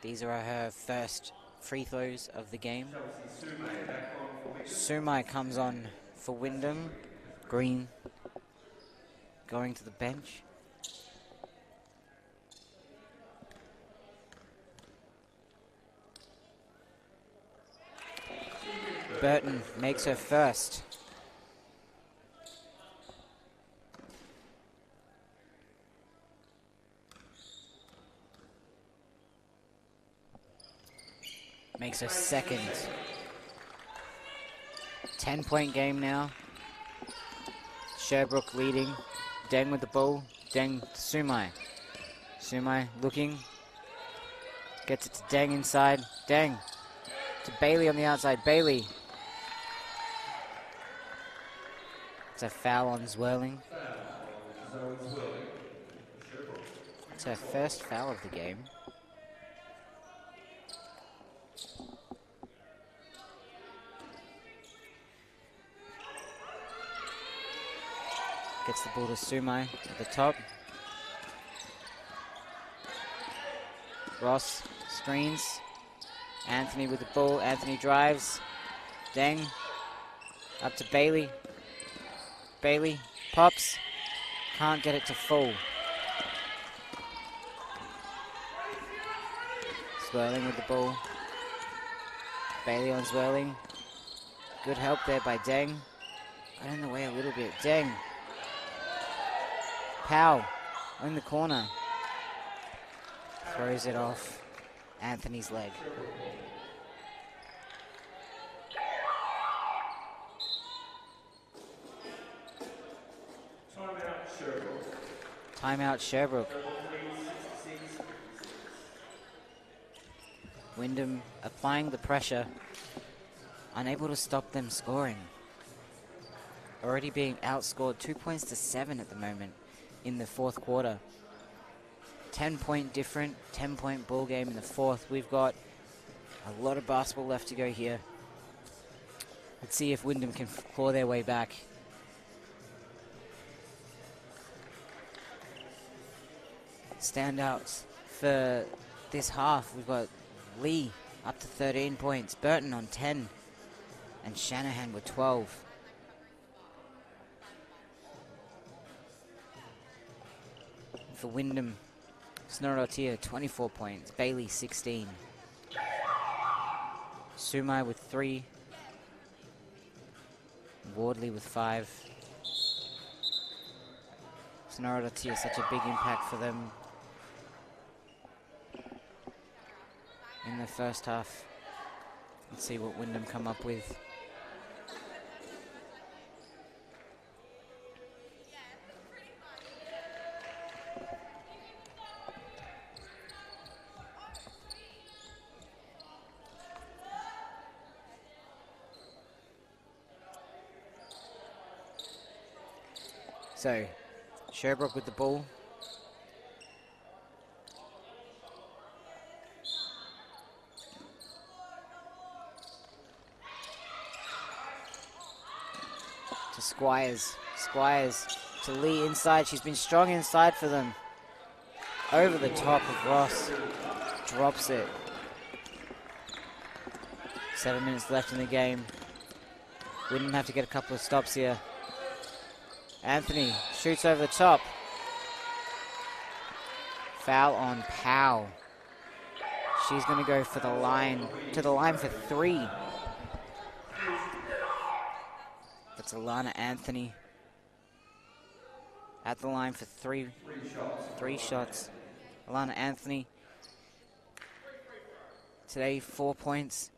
These are her first free throws of the game. Sumai comes on for Wyndham. Green going to the bench. Burton makes her first. Makes her second. 10-point game now. Sherbrooke leading. Deng with the ball. Deng to Sumai. Sumai looking. Gets it to Deng inside. Deng to Bailey on the outside. Bailey. It's a foul on Zwirling. It's her first foul of the game. Gets the ball to Sumai at the top. Ross screens. Anthony with the ball. Anthony drives. Deng. Up to Bailey. Bailey pops. Can't get it to full. Zwirling with the ball. Bailey on Zwirling. Good help there by Deng. Got in the way a little bit. Deng. Powell in the corner. Throws it off Anthony's leg. Timeout Sherbrooke. Wyndham applying the pressure. Unable to stop them scoring. Already being outscored 2-7 at the moment in the fourth quarter. 10-point different, 10-point ball game in the fourth. We've got a lot of basketball left to go here. Let's see if Wyndham can claw their way back. standouts for this half. We've got Lee up to 13 points, Burton on 10, and Shanahan with 12. For Wyndham, Snorotia 24 points, Bailey 16. Sumai with 3. Wardley with 5. Snorotia, such a big impact for them in the first half. Let's see what Wyndham come up with. So, Sherbrooke with the ball. To Squires. Squires to Lee inside. She's been strong inside for them. Over the top of Ross. Drops it. 7 minutes left in the game. Wouldn't have to get a couple of stops here. Anthony shoots over the top. Foul on Powell. She's going to go for the line, to the line for 3. That's Alana Anthony. At the line for 3. 3 shots. Alana Anthony. Today, 4 points.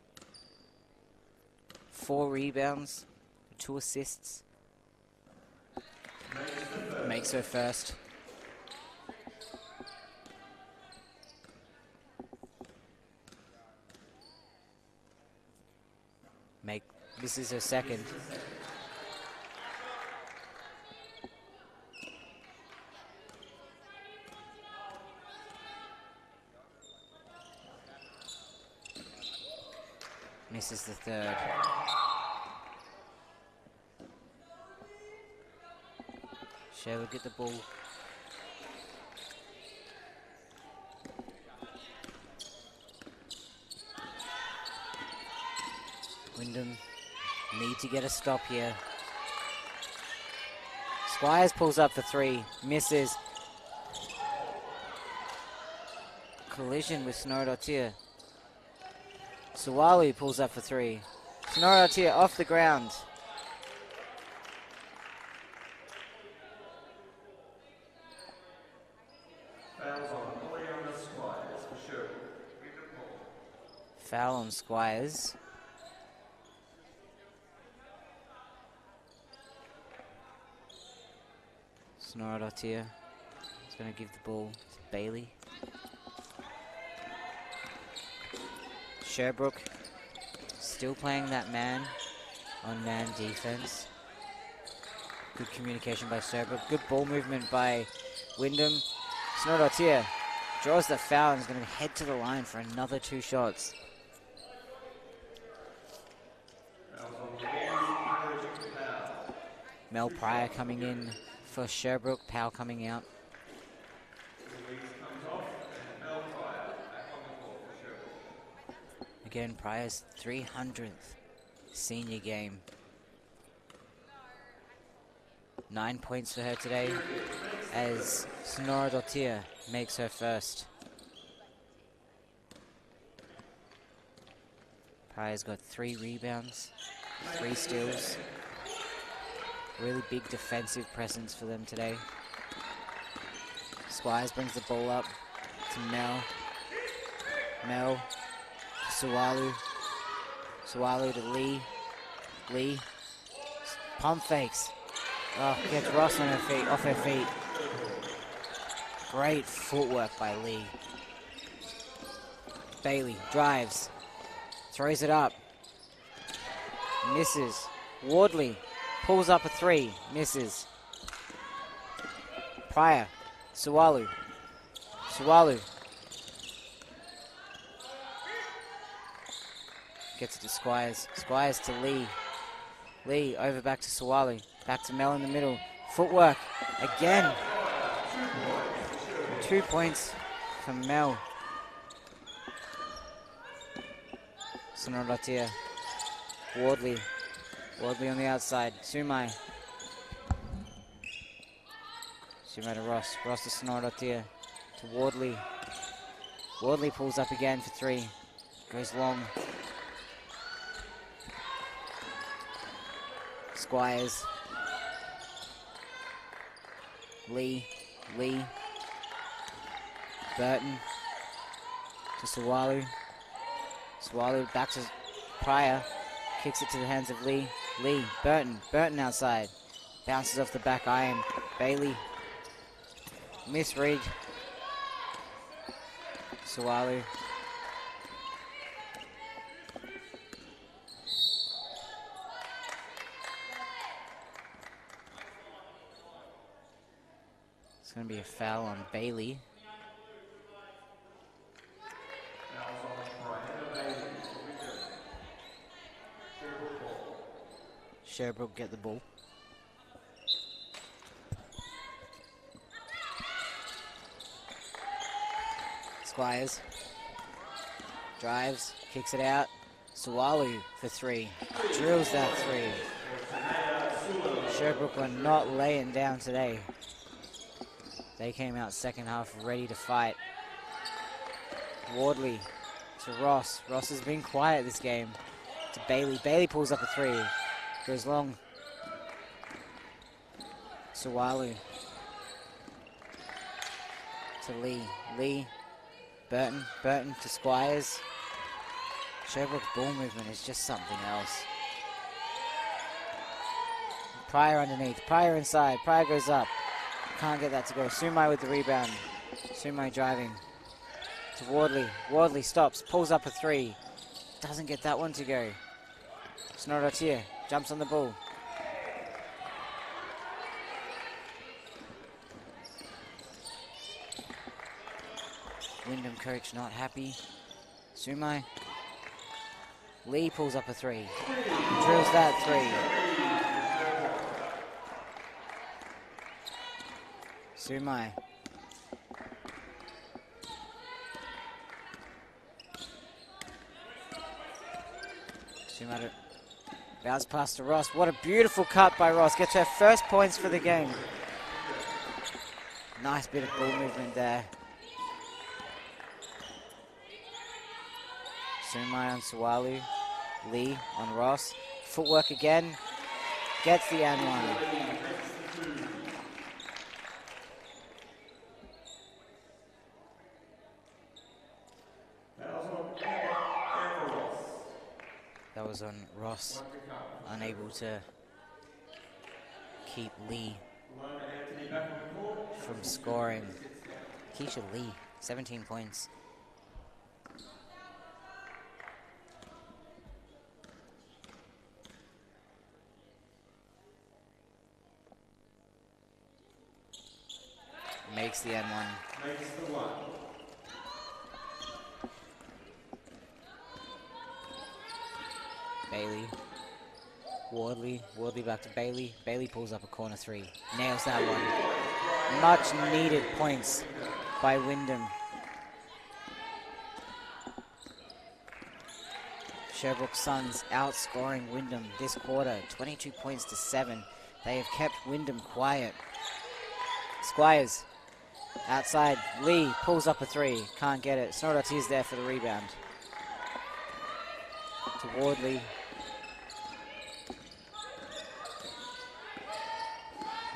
4 rebounds. 2 assists. Makes her first. This is her second. Misses the third. Sherwood get the ball. Wyndham need to get a stop here. Squires pulls up for 3. Misses. Collision with Snorotia. Suwalu pulls up for 3. Snorotia off the ground. Foul on Squires. Snorotia is going to give the ball to Bailey. Sherbrooke still playing that man-on-man defense. Good communication by Sherbrooke. Good ball movement by Wyndham. Snorotia draws the foul and is going to head to the line for another 2 shots. Mel Pryor coming in for Sherbrooke, Powell coming out. Again, Pryor's 300th senior game. 9 points for her today as Snorotia makes her first. Pryor's got 3 rebounds, 3 steals. Really big defensive presence for them today. Squires brings the ball up to Mel. Mel to Suwalu. Suwalu to Lee. Lee. Pump fakes. Oh, gets Ross on her feet, off her feet. Great footwork by Lee. Bailey drives. Throws it up. Misses. Wardley pulls up a 3, misses. Pryor, Suwalu. Suwalu. Gets it to Squires. Squires to Lee. Lee over back to Suwalu. Back to Mel in the middle. Footwork again. 2 points for Mel. Sonorotia. Wardley. Wardley on the outside. Sumai. Sumai to Ross. Ross to Sonorotia. To Wardley. Wardley pulls up again for 3. Goes long. Squires. Lee. Burton. To Sawalu. Sawalu back to Pryor. Kicks it to the hands of Lee. Burton outside. Bounces off the back iron. Bailey. Misread. Sawalu. It's going to be a foul on Bailey. Sherbrooke get the ball. Squires. Drives. Kicks it out. Sawalu for 3. Drills that 3. Sherbrooke were not laying down today. They came out second half ready to fight. Wardley to Ross. Ross has been quiet this game. To Bailey. Bailey pulls up a 3. Goes long. Sawalu. To Lee. Burton to Squires. Sherbrooke's ball movement is just something else. Pryor underneath. Pryor inside. Pryor goes up. Can't get that to go. Sumai with the rebound. Sumai driving. To Wardley. Wardley stops. Pulls up a 3. Doesn't get that one to go. Sonorotia jumps on the ball. Wyndham coach not happy. Sumai. Lee pulls up a 3. Drills that 3. Sumai. Sumai bounce pass to Ross. What a beautiful cut by Ross. Gets her first points for the game. Nice bit of ball movement there. Sumai on Sawalu. Lee on Ross. Footwork again. Gets the and one. That was on Ross. Unable to keep Lee from scoring. Keisha Lee, 17 points. Makes the N1. Makes the 1. Bailey. Wardley back to Bailey. Bailey pulls up a corner 3. Nails that one. Much needed points by Wyndham. Sherbrooke Suns outscoring Wyndham this quarter. 22 points to 7. They have kept Wyndham quiet. Squires. Outside. Lee pulls up a 3. Can't get it. Sonorotia's there for the rebound. To Wardley.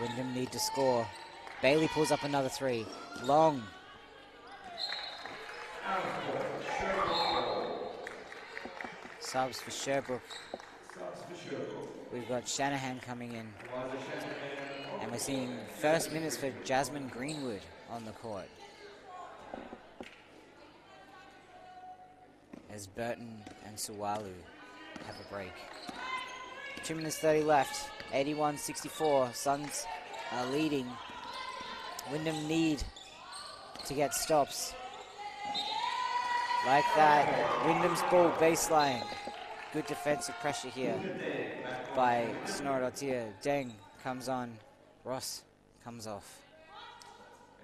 Wyndham need to score. Bailey pulls up another 3. Long. Subs for Sherbrooke. We've got Shanahan coming in. And we're seeing first minutes for Jasmine Greenwood on the court. As Burton and Sawalu have a break. 2 minutes 30 left. 81-64. Suns are leading. Wyndham need to get stops. Like that. Wyndham's ball baseline. Good defensive pressure here by Sonorotia. Deng comes on. Ross comes off.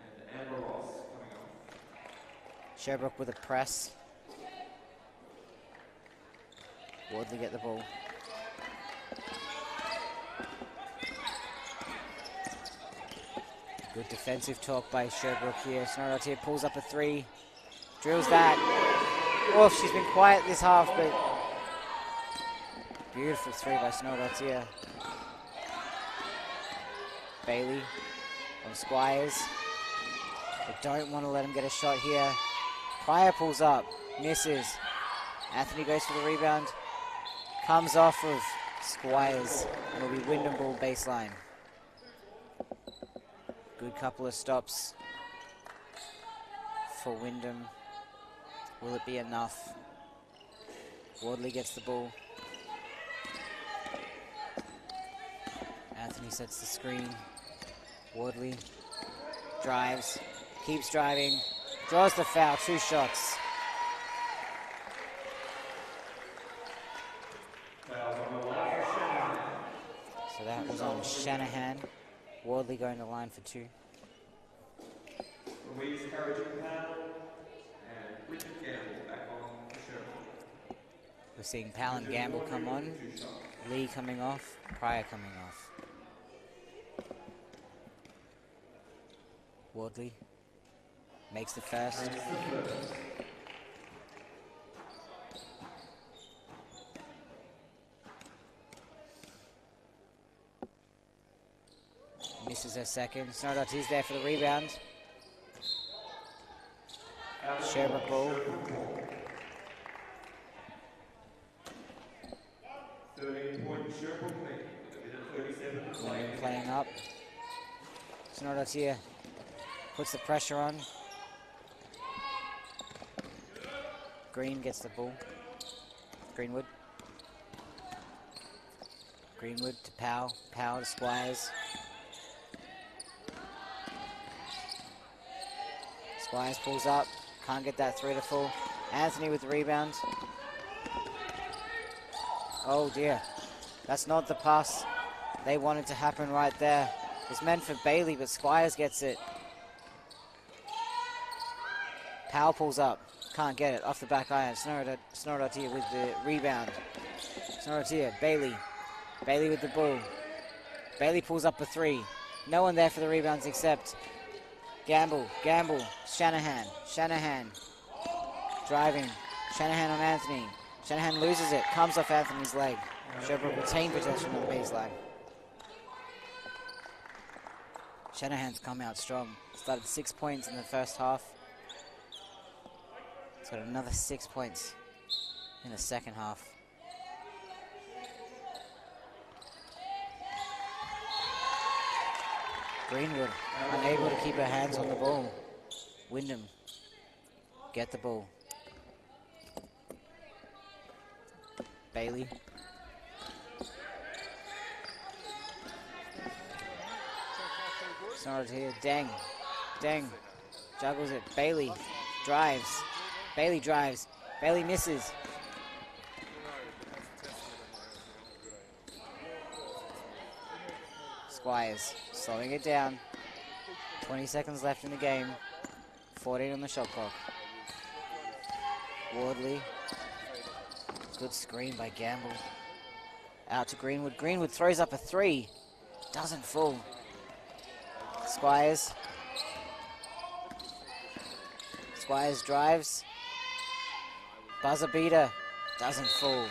And Amber Ross Sherbrooke with a press. Wardley get the ball. Good defensive talk by Sherbrooke here. Snowdottir pulls up a 3. Drills that. Oh, she's been quiet this half, but beautiful 3 by Snowdottir. Bailey on Squires. They don't want to let him get a shot here. Pryor pulls up, misses. Anthony goes for the rebound. Comes off of Squires, and it'll be Wyndham ball baseline. Good couple of stops for Wyndham. Will it be enough? Wardley gets the ball. Anthony sets the screen. Wardley drives, keeps driving, draws the foul, 2 shots. So that was on Shanahan. Wardley going to line for 2. Louise encouraging Powell and Richard Gamble back on the show. We're seeing Powell and Gamble come on. Lee coming off, Pryor coming off. Wardley makes the first. Misses her second. Snowdottir's there for the rebound. Sherbrooke ball. 13-point Sherbrooke lead with a minute 37 to play. Playing up. Snowdottir puts the pressure on. Green gets the ball. Greenwood. Greenwood to Powell. Powell to Squires. Squires pulls up. Can't get that 3 to fall. Anthony with the rebound. Oh dear. That's not the pass they wanted to happen right there. It's meant for Bailey, but Squires gets it. Powell pulls up. Can't get it. Off the back iron. Snowdottir with the rebound. Snowdottir. Bailey. Bailey with the ball. Bailey pulls up a 3. No one there for the rebounds except Gamble. Gamble. Shanahan. Shanahan. Driving. Shanahan on Anthony. Shanahan loses it. Comes off Anthony's leg. Sherbrooke retain possession on the baseline. Shanahan's come out strong. Started 6 points in the first half. He's got another 6 points in the second half. Greenwood unable to keep her hands on the ball. Wyndham get the ball. Bailey. Snowdottir. Deng. Deng. Juggles it. Bailey drives. Bailey drives. Bailey misses. Squires slowing it down. 20 seconds left in the game. 14 on the shot clock. Wardley. Good screen by Gamble. Out to Greenwood. Greenwood throws up a 3. Doesn't fall. Squires. Squires drives. Buzzer beater. Doesn't fall.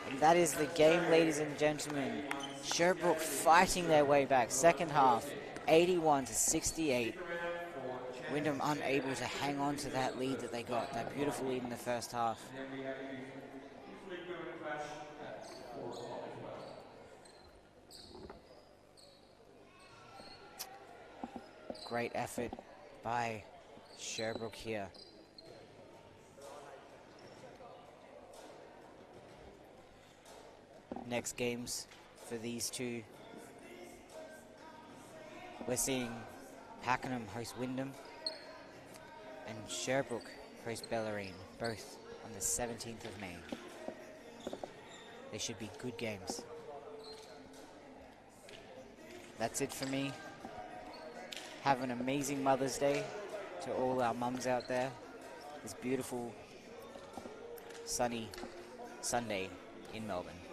And that is the game, ladies and gentlemen. Sherbrooke fighting their way back. Second half, 81 to 68. Wyndham unable to hang on to that lead that they got, that beautiful lead in the first half. Great effort by Sherbrooke here. Next games for these two. We're seeing Pakenham host Wyndham and Sherbrooke host Bellarine, both on the 17th of May. They should be good games. That's it for me. Have an amazing Mother's Day to all our mums out there. this beautiful sunny Sunday in Melbourne.